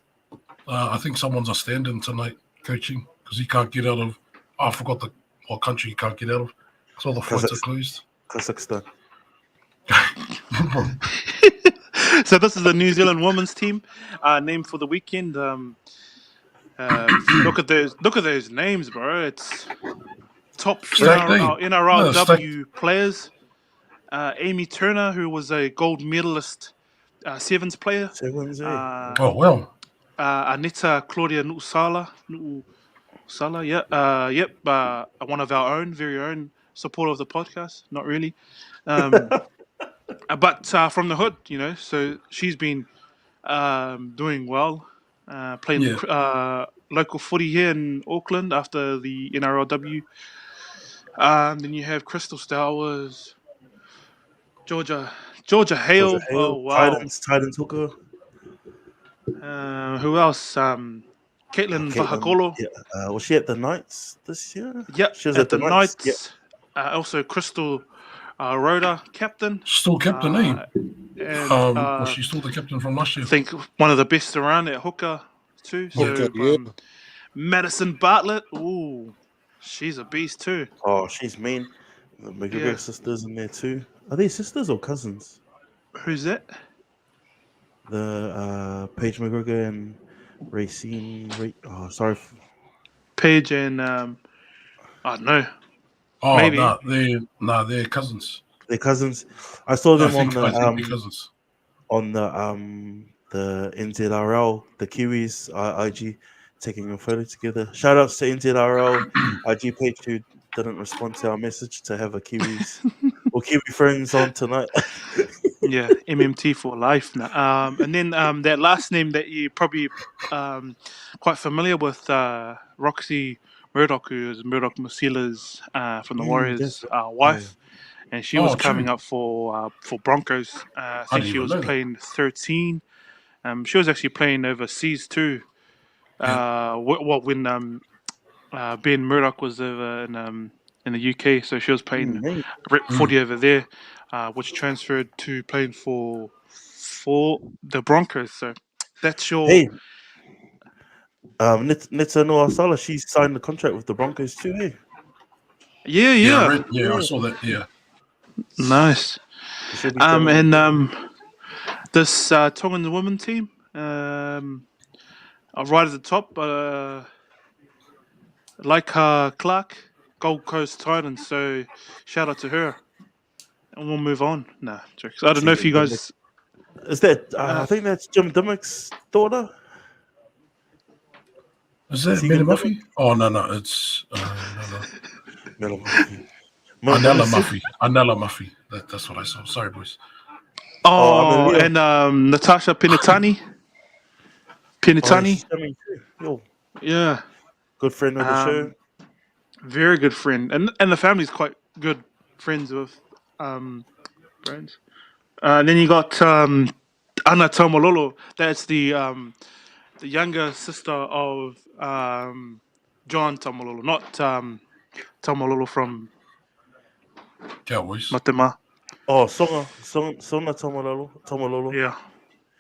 I think someone's a stand-in tonight coaching because he can't get out of. I forgot what country he can't get out of. So the flights are closed. Kazakhstan. So this is the New Zealand women's team named for the weekend. Look at those names, bro. It's top NRLW players. Amy Turner, who was a gold medalist sevens player. Oh well. Anita Claudia Nu'usala, one of our own, very own supporter of the podcast. Not really, but from the hood, you know. So she's been doing well, playing local footy here in Auckland after the NRLW. Then you have Crystal Stowers, Georgia Hale. Oh wow. Titans hooker. Who else? Caitlin Vahakolo. Yeah. Was she at the Knights this year? Yeah, she was at the Knights. Yep. Also, Crystal Rhoda, captain. Still captain, And, was she still the captain from last year? I think one of the best around at hooker too. So Madison Bartlett. Ooh, she's a beast too. Oh, she's mean. The McGregor sisters in there too. Are they sisters or cousins? Who's that? The Paige McGregor and Racine. Paige and I don't know. Oh, maybe. They're cousins. They're cousins. I saw them on the NZRL, the Kiwis IG, taking a photo together. Shout outs to NZRL IG page who didn't respond to our message to have a Kiwis or Kiwi friends on tonight. Yeah, MMT for life now. And then that last name that you probably quite familiar with, Roxy Murdoch, who is Murdoch Musila's from the Warriors' wife, and she was coming up for Broncos. I think she was playing 13. She was actually playing overseas too. When Ben Murdoch was over in the UK, so she was playing rep footy over there. Which transferred to playing for the Broncos. So that's your. Hey, Nita Noah, she signed the contract with the Broncos too. Hey? Yeah, I saw that. Yeah, nice. And this Tongan women team, right at the top, Clark, Gold Coast Titans. So shout out to her. And we'll move on. Nah, jokes. I don't know if you guys. Is that? I think that's Jim Dimmock's daughter. Is that Mela Muffy? Oh no, it's Mela Muffy. Anela Muffy. That's what I saw. Sorry, boys. Oh, and Natasha Pinitani. Yeah. Good friend of the show. Very good friend, and the family's quite good friends with. Friends. Then you got Ana Tomololo. That's the younger sister of John Tomololo, not Tomololo from Cowboys. Matema. Oh, Songa Tomololo. Yeah.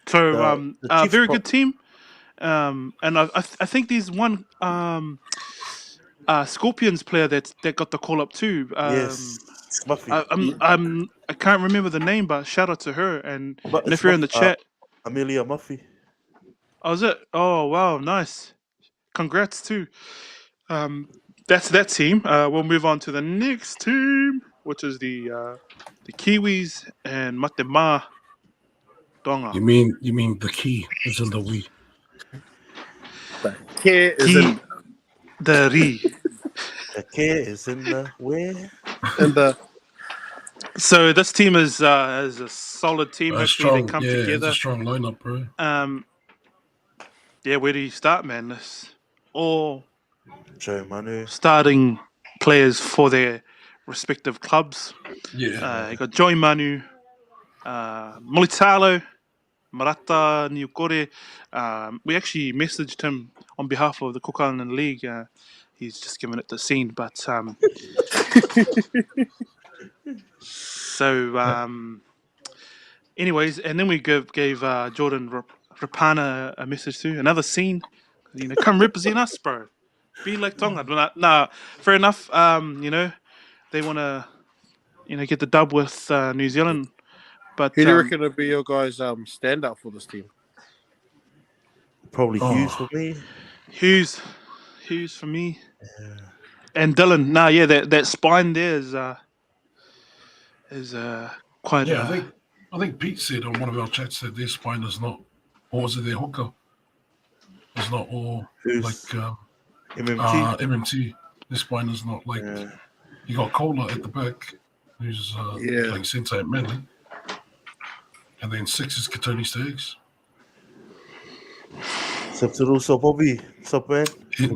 So a very good team. And I think there's one Scorpions player that got the call up too. Yes. I can't remember the name, but shout out to her. And if you're in the chat, Amelia Muffy. Oh, is it? Oh, wow, nice. Congrats too. That's that team. We'll move on to the next team, which is the Kiwis and Matema Donga. You mean the key is in the we? The key is in the re. The key is in the where? In the. So this team is a solid team. Hopefully they come together. It's a strong lineup, bro. Yeah, where do you start, man? This all Joe Manu starting players for their respective clubs. Yeah. You got Joey Manu, Molitalo, Marata, Niukore. We actually messaged him on behalf of the Cook Island League. He's just given it the scene, but anyways, and then we gave Jordan Rapana a message too. Another scene, come represent us, bro. Be like Tonga. Nah, fair enough. They want to, get the dub with New Zealand. But Who do you reckon would be your guys' stand-up for this team? Probably Hughes for me. Hughes for me. Yeah. And Dylan. Nah, yeah, that spine there is quite. Yeah, I think Pete said on one of our chats that their spine is not, or was it their hooker? It's not all like MMT. MMT. Their spine is not like. Yeah. You got Kohler at the back, who's playing centre at Manly, and then 6 is Katoni Staggs. So Bobby, sup man?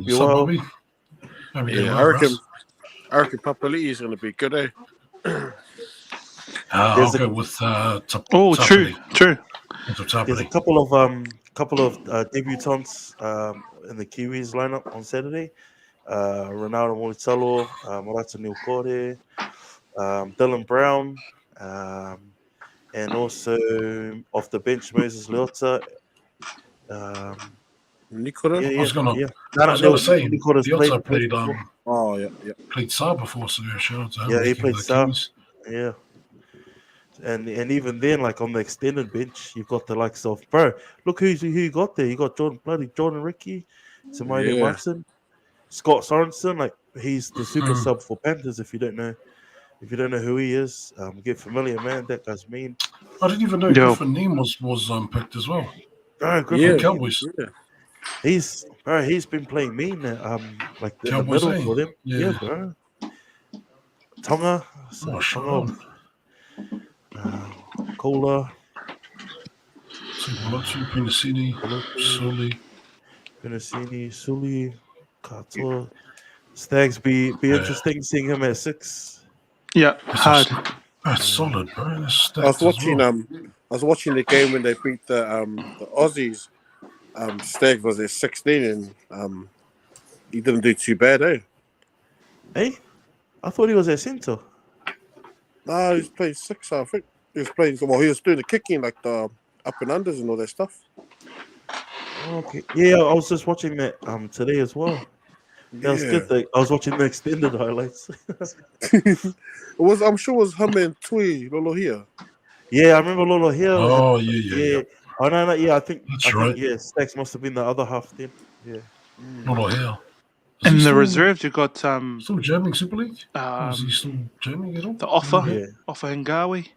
Bobby. I reckon Papali'i is going to be good, eh? I'll go with true. There's a couple of debutants in the Kiwis lineup on Saturday. Ronaldo Molitalo, Marata Niukore, Dylan Brown, and also off the bench Moses Leota. Nicola? I was going to say, Leota played Saar before, so shout out to him. Yeah, he played Saar. Yeah. And even then, like on the extended bench, you've got the likes of look who you got there. You got Jordan Ricky, Samaya Munson, Scott Sorensen. Like he's the super sub for Panthers. If you don't know who he is, get familiar, man. That guy's mean. I didn't even know Griffin Neem was picked as well. Griffin Cowboys. Yeah. He's been playing mean. Like in the middle for them. Yeah, bro. Tonga. Kohler, Suli, Katoa. Staggs be interesting seeing him at 6. Yeah, hard. That's solid, bro. I was watching the game when they beat the Aussies. Staggs was at 16 and he didn't do too bad, eh? Hey, I thought he was at centre. No, he's playing 6, I think. He was doing the kicking, like the up and unders and all that stuff. Okay. Yeah, I was just watching that today as well. That was good. I was watching the extended highlights. I'm sure it was him and Tui Lolo here. Yeah, I remember Lolo here. Oh, yeah. Oh, no, yeah, I think right. Yeah, Stacks must have been the other half then. Yeah. Lolo here. In the reserves, you got still jamming Super League? Is he still jamming at all? The offer Hingawi.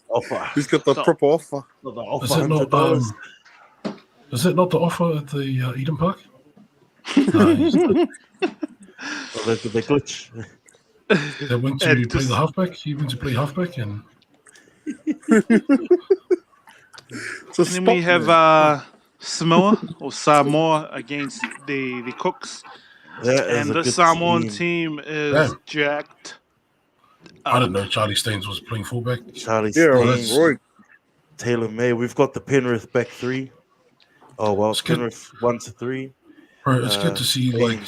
Offer. He's got the proper offer. The offer. Is it not the offer at the Eden Park? The glitch. That went to play the halfback. He went to play halfback, and then we have Samoa against the Cooks, and the Samoan team is jacked. I didn't know Charlie Staines was playing fullback. Charlie Staines, Taylor May. We've got the Penrith back 3. Oh well, it's Penrith 1 to 3. Right, it's good to see like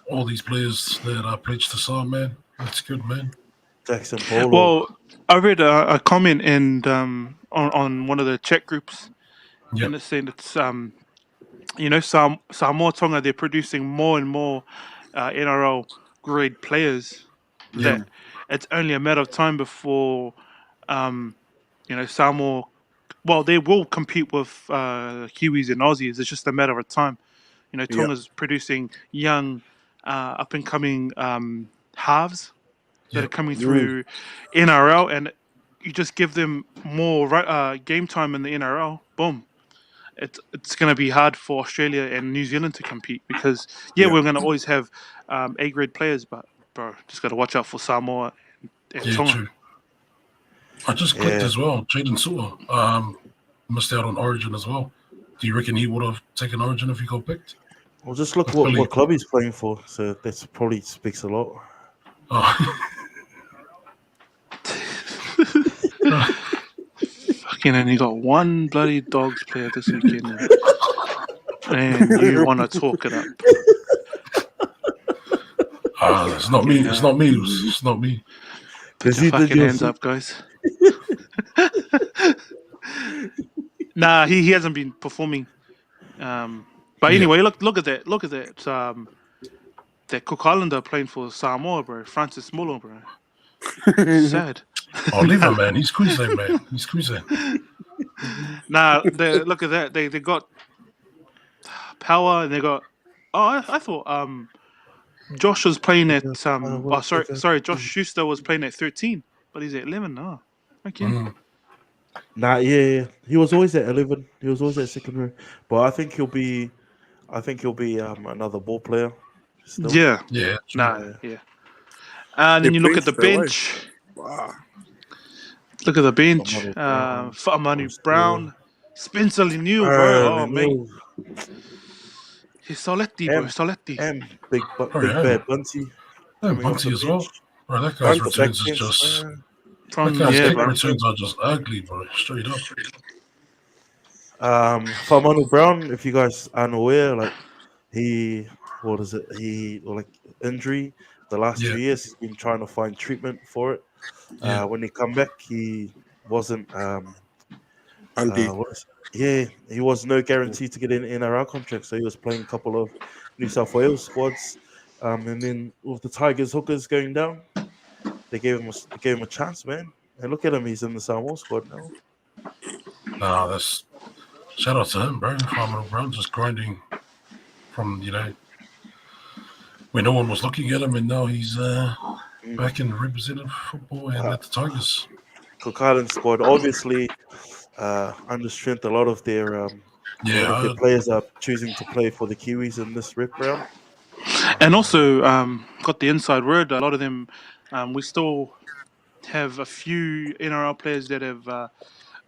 all these players that are pledged to Saar, man. That's good, man. Jackson Polo. Well, I read a comment and on one of the chat groups, and it's saying it's Samoa Tonga, they're producing more and more NRL grade players. That it's only a matter of time before Samoa. Well, they will compete with Kiwis and Aussies. It's just a matter of time. Tonga's producing young, up and coming halves that are coming through NRL, and you just give them more game time in the NRL. Boom. It's going to be hard for Australia and New Zealand to compete because we're going to always have A grade players, but bro, just got to watch out for Samoa and Tonga. True. I just clicked as well. Jaden Su'a missed out on Origin as well. Do you reckon he would have taken Origin if he got picked? Well, just look Billy. what club he's playing for. So that probably speaks a lot. Oh. Fucking, and you got one bloody Dogs player this weekend, and you want to talk it up. It's not me. It's not me. It's not me. Put your fucking hands up, guys. Nah, he hasn't been performing. But anyway, look at that. Look at that. That Cook Islander playing for Samoa, bro. Francis Muller, bro. Sad. Oh, leave him, man. He's Queensland, man. He's Queensland. Nah, look at that. They got power, and they got. Oh, I thought Josh was playing at sorry, Josh Schuster was playing at 13, but he's at 11 now. Okay. Nah, yeah, he was always at 11. He was always at second row, but I think he'll be another ball player. Still. Yeah. Yeah. Nah. Yeah. And then you look at the bench. Wow. Look at the bench. Fa'amanu Brown, Spencer Leniu, bro. Oh, mate. He's Soletti, bro. Soletti. And big bad Bunty. And Bunty as well. Bro, that guy's returns is just... returns are just ugly, bro. Straight up. Fa'amanu Brown, if you guys aren't aware, injury the last 2 years. He's been trying to find treatment for it. When he come back, he wasn't. He was no guarantee to get an NRL contract, so he was playing a couple of New South Wales squads, and then with the Tigers hookers going down, they gave him a chance, man. And look at him, he's in the Samoa squad now. Nah, that's shout out to him, bro. Fa'amanu Brown just grinding from when no one was looking at him, and now he's back in representative football and at the Tigers. Cook Island squad, obviously, under strength. A lot of their players are choosing to play for the Kiwis in this rep round. And also, got the inside word. A lot of them, we still have a few NRL players that have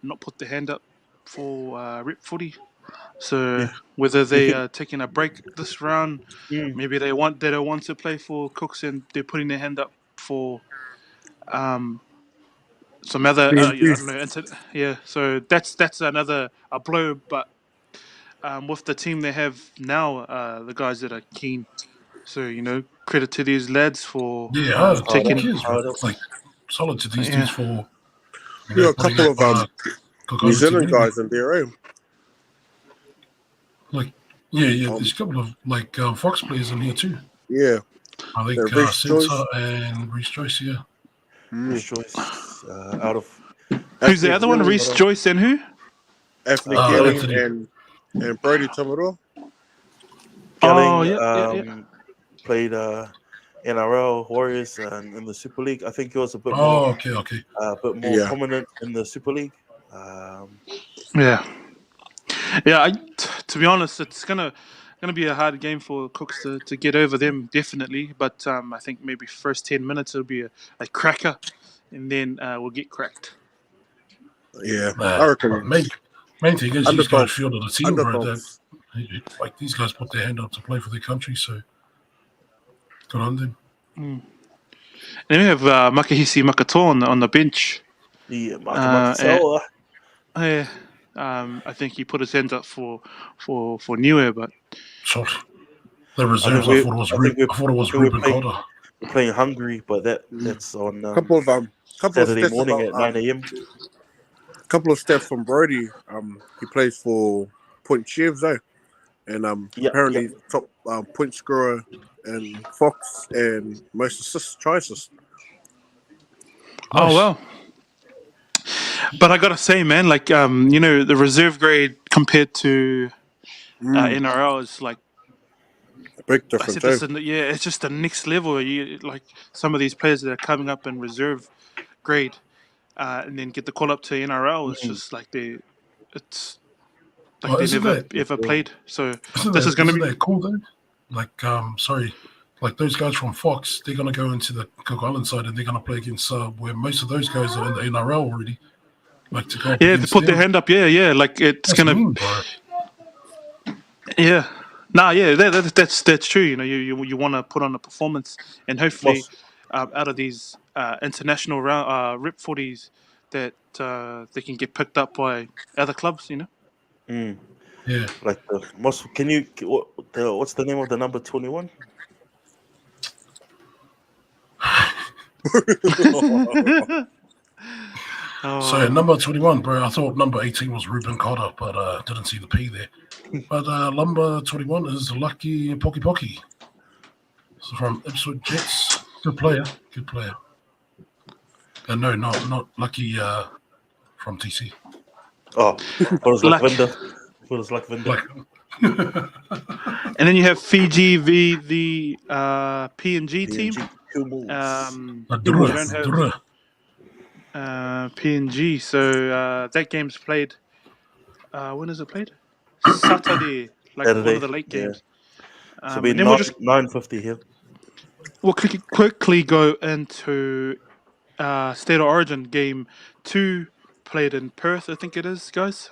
not put their hand up for rep footy. So whether they are taking a break this round, maybe they don't want to play for Cooks, and they're putting their hand up for some other I don't know. So that's another blow. But with the team they have now, the guys that are keen. So credit to these lads for taking. Solid to these dudes for. We got a couple of New Zealand guys in there, there's a couple of Fox players in here too. Yeah. I think Sensor and Reece Joyce, Reece Joyce, out of... Who's the other one? Reece Joyce and who? Anthony Kelly and Brody Tomato. Played NRL Warriors and in the Super League. I think he was a bit more prominent in the Super League. To be honest, it's gonna be a hard game for Cooks to get over them, definitely. But I think maybe first 10 minutes it'll be a cracker, and then we'll get cracked. Yeah, I reckon. Main thing is these guys feel to the team, bro. Like these guys put their hand up to play for their country, so good on them. And then we have Makahisi Makato on the bench. Yeah, Makato. I think he put his hand up for Niue, but the reserves. I thought it was Ruben Calder. We're playing Hungary, but that's on couple Saturday of morning at 9 a.m. Couple of steps from Brody. He plays for Point Chivs, and apparently top point scorer and Fox and most assists, try assists. Oh well. But I gotta say, man, the reserve grade compared to NRL is like a big difference. It's just the next level. You like some of these players that are coming up in reserve grade, and then get the call up to NRL. It's just like they never ever played. So this is gonna be cool, though. Like those guys from Fox, they're gonna go into the Cook Island side and they're gonna play against where most of those guys are in the NRL already. To go they put their hand up. Like it's gonna. Nah, yeah, that's true. You know, you want to put on a performance, and hopefully, out of these international round rip footies, that they can get picked up by other clubs. You know. Yeah. Like the most. What's the name of the number 21? So number 21, bro. I thought number 18 was Ruben Cotter, but didn't see the P there. But number 21 is Lucky Pocky Pocky. So from Ipswich Jets. Good player. Good player. No, not Lucky from TC. Oh, what was like Luck. Vinder? What was like Vinder? And then you have Fiji v the PNG team. PNG. So that game's played. When is it played? Saturday, like Saturday, one of the late games. So be and then we'll just 9:50 here. We'll quickly go into State of Origin game 2 played in Perth, I think it is, guys.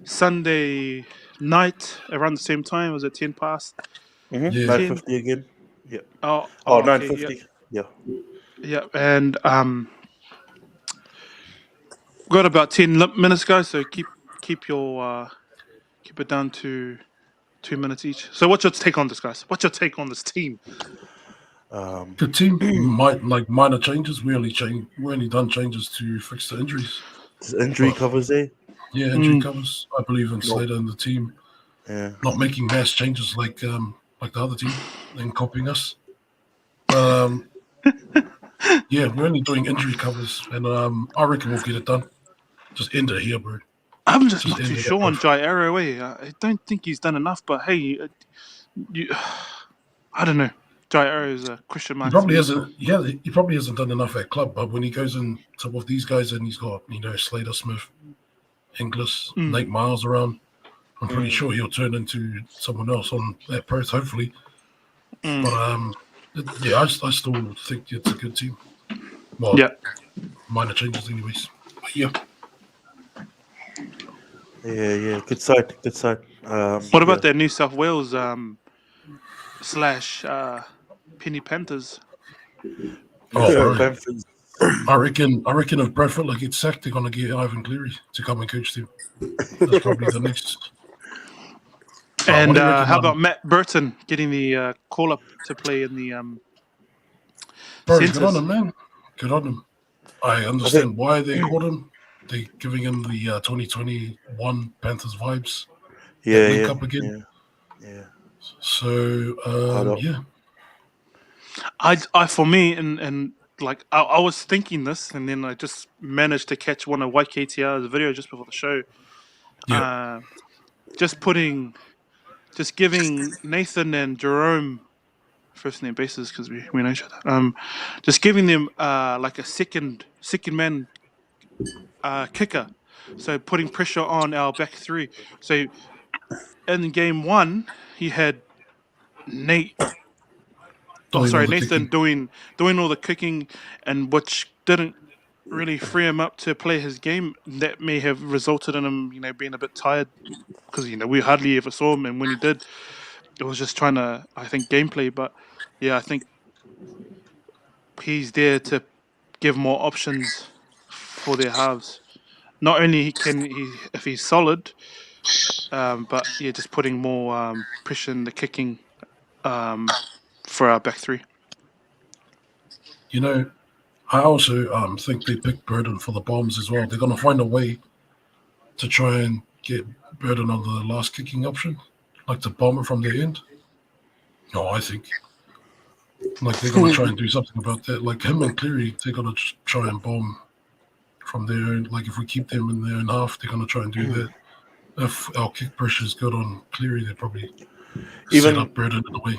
Sunday night around the same time. Was it 10 past? 9:50 again. Yeah. Oh, 9:50. Yeah. Yeah, and got about 10 minutes, guys. So keep it down to 2 minutes each. So what's your take on this, guys? What's your take on this team? The team might like minor changes. We only done changes to fix the injuries. Injury covers there. Yeah, injury covers. I believe in Slater and the team. Yeah. Not making mass changes like the other team and copying us. Yeah, we're only doing injury covers, and I reckon we'll get it done. Just end it here, bro. I'm just not too sure on Jai Arrow. I don't think he's done enough, but hey, I don't know. Jai Arrow is a question mark. He probably hasn't. Yeah, he probably hasn't done enough at club. But when he goes in top of these guys, and he's got Slater, Smith, Inglis, Nate Miles around, I'm pretty sure he'll turn into someone else on that Perth, hopefully. But yeah, I still think it's a good team. Well, yeah, minor changes, anyways. But yeah. Yeah, good side. What about their New South Wales / Penny Panthers? Panthers. I reckon if Bradford gets sacked, they're gonna get Ivan Cleary to come and coach them. That's probably the next. And how about Matt Burton getting the call up to play in the Bro, centers? good on him, man. Good on him. I understand why they called him. They're giving him the 2021 Panthers vibes. Yeah, link up again. Yeah. So yeah. I for me and like I was thinking this, and then I just managed to catch one of YKTR's video just before the show. Yeah. Just giving Nathan and Jerome first name basis because we know each other. Just giving them like a second man kicker, so putting pressure on our back three. So in game 1, he had Nathan doing all the kicking, and which didn't really free him up to play his game. That may have resulted in him, being a bit tired because we hardly ever saw him, and when he did, it was just trying to, I think, gameplay. But yeah, I think he's there to give more options for their halves. Not only can he, if he's solid, but yeah, just putting more pressure in the kicking for our back three. I also think they picked Burden for the bombs as well. They're going to find a way to try and get Burden on the last kicking option, like to bomb it from their end. No, I think. Like they're going to try and do something about that. Like him and Cleary, they're going to try and bomb from their own. Like if we keep them in their own half, they're going to try and do that. If our kick pressure is good on Cleary, they probably set up Burden in the way.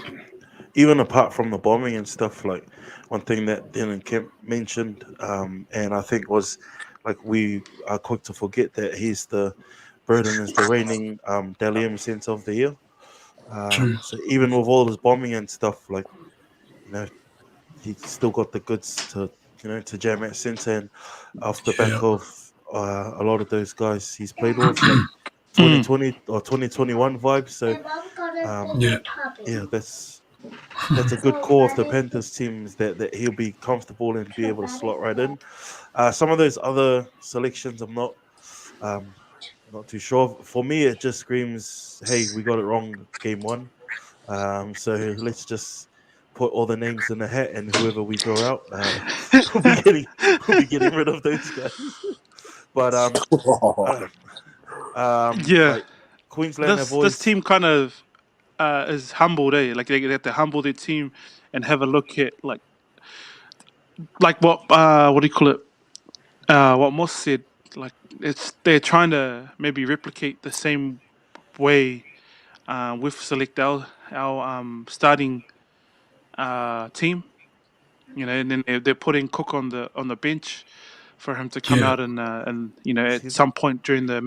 Even apart from the bombing and stuff, like one thing that Dylan Kemp mentioned, and I think was like we are quick to forget that Burden is the reigning Dally M Centre of the Year. So even with all his bombing and stuff, like he's still got the goods to jam at centre, and off the back of a lot of those guys he's played with, like 2020 or 2021 vibes. So Yeah, that's a good core of the Panthers teams that he'll be comfortable and be able to slot right in. Some of those other selections, I'm um, not too sure. For me, it just screams, "Hey, we got it wrong game one." So let's just put all the names in the hat, and whoever we draw out, we'll be getting rid of those guys. But Yeah, like Queensland have this always, team kind of is humbled, eh? Like they have to humble their team and have a look at like what do you call it? What Moss said. Like they're trying to maybe replicate the same way with select our starting team. You know, and then they're putting Cook on the bench for him to come Yeah, out and you know at see, some point during the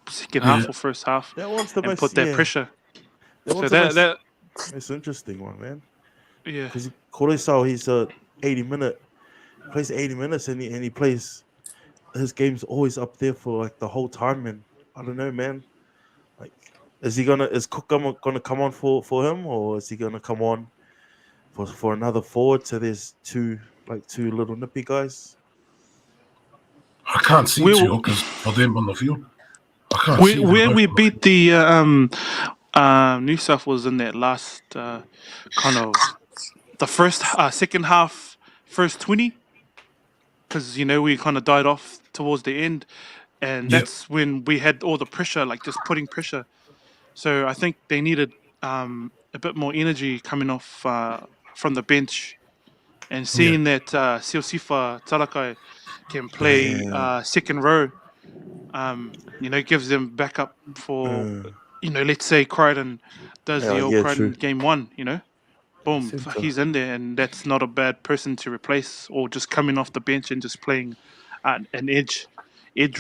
second yeah. half or first half that one's the and most, put that yeah, pressure. that So one's the that most interesting one, man. yeah. Because Coruscant, he's a 80-minute, plays 80 minutes, and he plays, his game's always up there for like the whole time. And I don't know, man. Like, is Cook gonna come on for him, or is he gonna come on for another forward? So there's two little nippy guys. I can't see We two hookers for them on the field. I can't we see them where both we on the beat field. the New South was in that last kind of the first second half first 20 because you know we kind of died off towards the end and Yep. that's when we had all the pressure like just putting pressure. So I think they needed a bit more energy coming off from the bench and Yeah. seeing that Siosifa Talakai can play Damn. second row, you know, gives them backup for, Uh, you know, let's say Crichton does the old yeah, true. Crichton game one, you know, boom, Center. he's in there, and that's not a bad person to replace or just coming off the bench and just playing an edge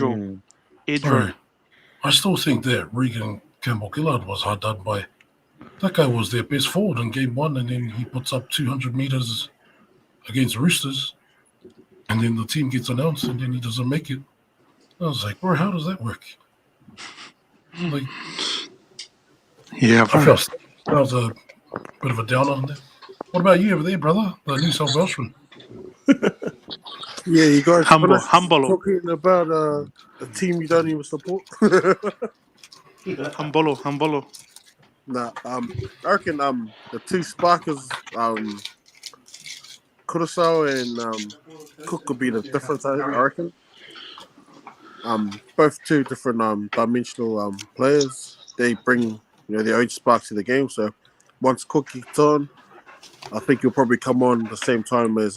roll, Mm. edge row. Bro, I still think that Regan Campbell Gillard was hard done by. That guy was their best forward in game one, and then he puts up 200 meters against Roosters, and then the team gets announced, and then he doesn't make it. I was like, bro, how does that work? Like, Yeah, I bro. felt that was a bit of a down on there. What about you over there, brother? The New South Welshman. Yeah, you guys finished Humble, talking about a team you don't even support. Humbolo. Nah, I reckon the two sparkers, Kurosawa and Cook could be the difference. I reckon. Both two different dimensional players. They bring their own spark to the game. So once Cook gets on, I think he'll probably come on the same time as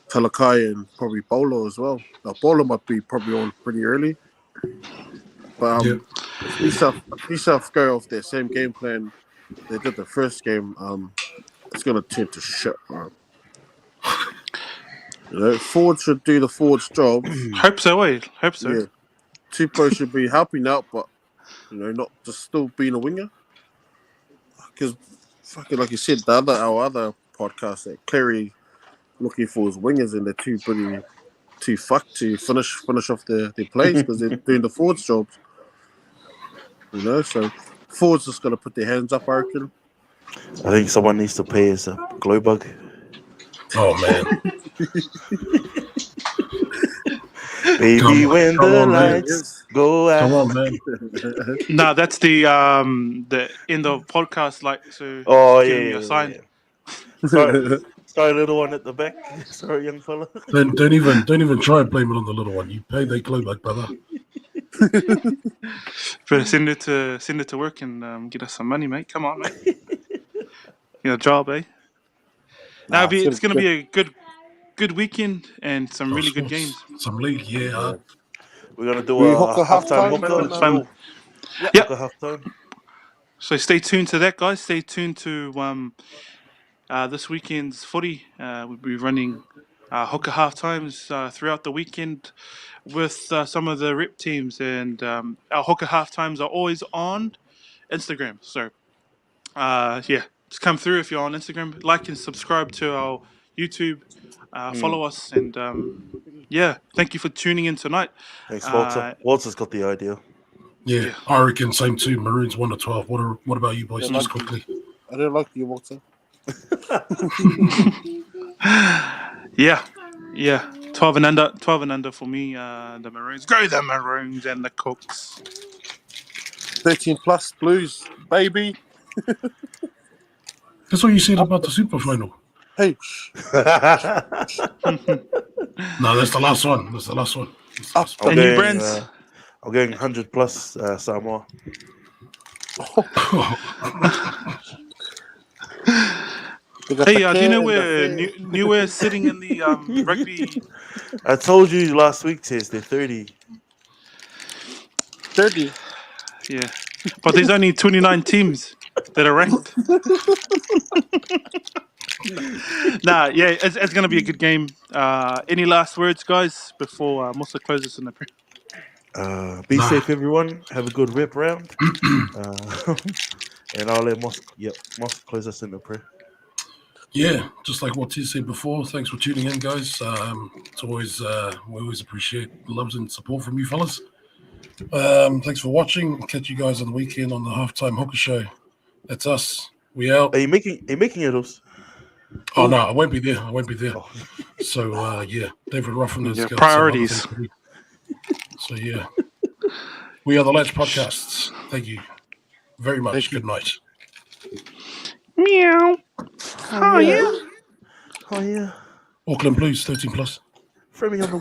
Talakai and probably Bolo as well. Now Bolo might be probably on pretty early, but Yeah. if New South go off their same game plan they did the first game, it's gonna turn to shit. Ford should do the Ford's job. Hope so, eh? Hope so. Yeah, Tupou should be helping out, but not just still being a winger. Because fucking like you said, our other podcast that Clary looking for his wingers and they're too fucked to finish off their plays because they're doing the Ford's jobs. So Ford's just gonna put their hands up, I reckon. I think someone needs to pay us a glow bug. Oh man. Baby, when come the on, man. lights go out. Come on, man. Nah, that's the end of podcast. Like, so Oh giving yeah, me a sign. Sorry, little one at the back. Sorry, young fella. Don't even try and blame it on the little one. You pay their clue back, brother. But send it to work and get us some money, mate. Come on, mate. Job, eh? Now it's gonna be a good weekend and some really good games. Some league, yeah. We're gonna do We a hook a halftime halftime, hooker. Fun. Yeah, hook a halftime. So stay tuned to that, guys. Stay tuned to this weekend's footy. We'll be running hooker half times throughout the weekend with some of the rep teams, and our hooker half times are always on Instagram. So just come through if you're on Instagram. Like and subscribe to our YouTube. Follow us, and thank you for tuning in tonight. Thanks, Walter. Walter's got the idea. Yeah, I reckon same too. Maroons 1-12. What about you boys? Yeah, Just lucky. quickly. I don't like you, Walter. Yeah. 12 and under for me. The Maroons. Go the Maroons and the Cooks. 13 plus Blues, baby. That's what you said about the Super Final. Hey, No, that's the last one. That's the last one. And you, Brands? I'm going 100 plus Samoa. Hey, do you know where Newware's sitting in the rugby? I told you last week, Tess, they're 30. 30. Yeah, but there's only 29 teams that are ranked. Yeah, it's going to be a good game. Any last words, guys, before Musa closes in the prayer? Be safe, everyone. Have a good rep round. And I'll let Moss close us in the prayer. Yeah, just like what T said before. Thanks for tuning in, guys. It's always we always appreciate the loves and support from you fellas. Thanks for watching. Catch you guys on the weekend on the Halftime Hooker Show. That's us. We out. Are you making it, Os? Oh no, I won't be there. Oh. So yeah, David Ruffin has got priorities. some other things to do. So yeah, we are the Latched Podcasts. Thank you very much. Good night. Meow. Oh yeah. Auckland Blues 13 plus. Throw me on the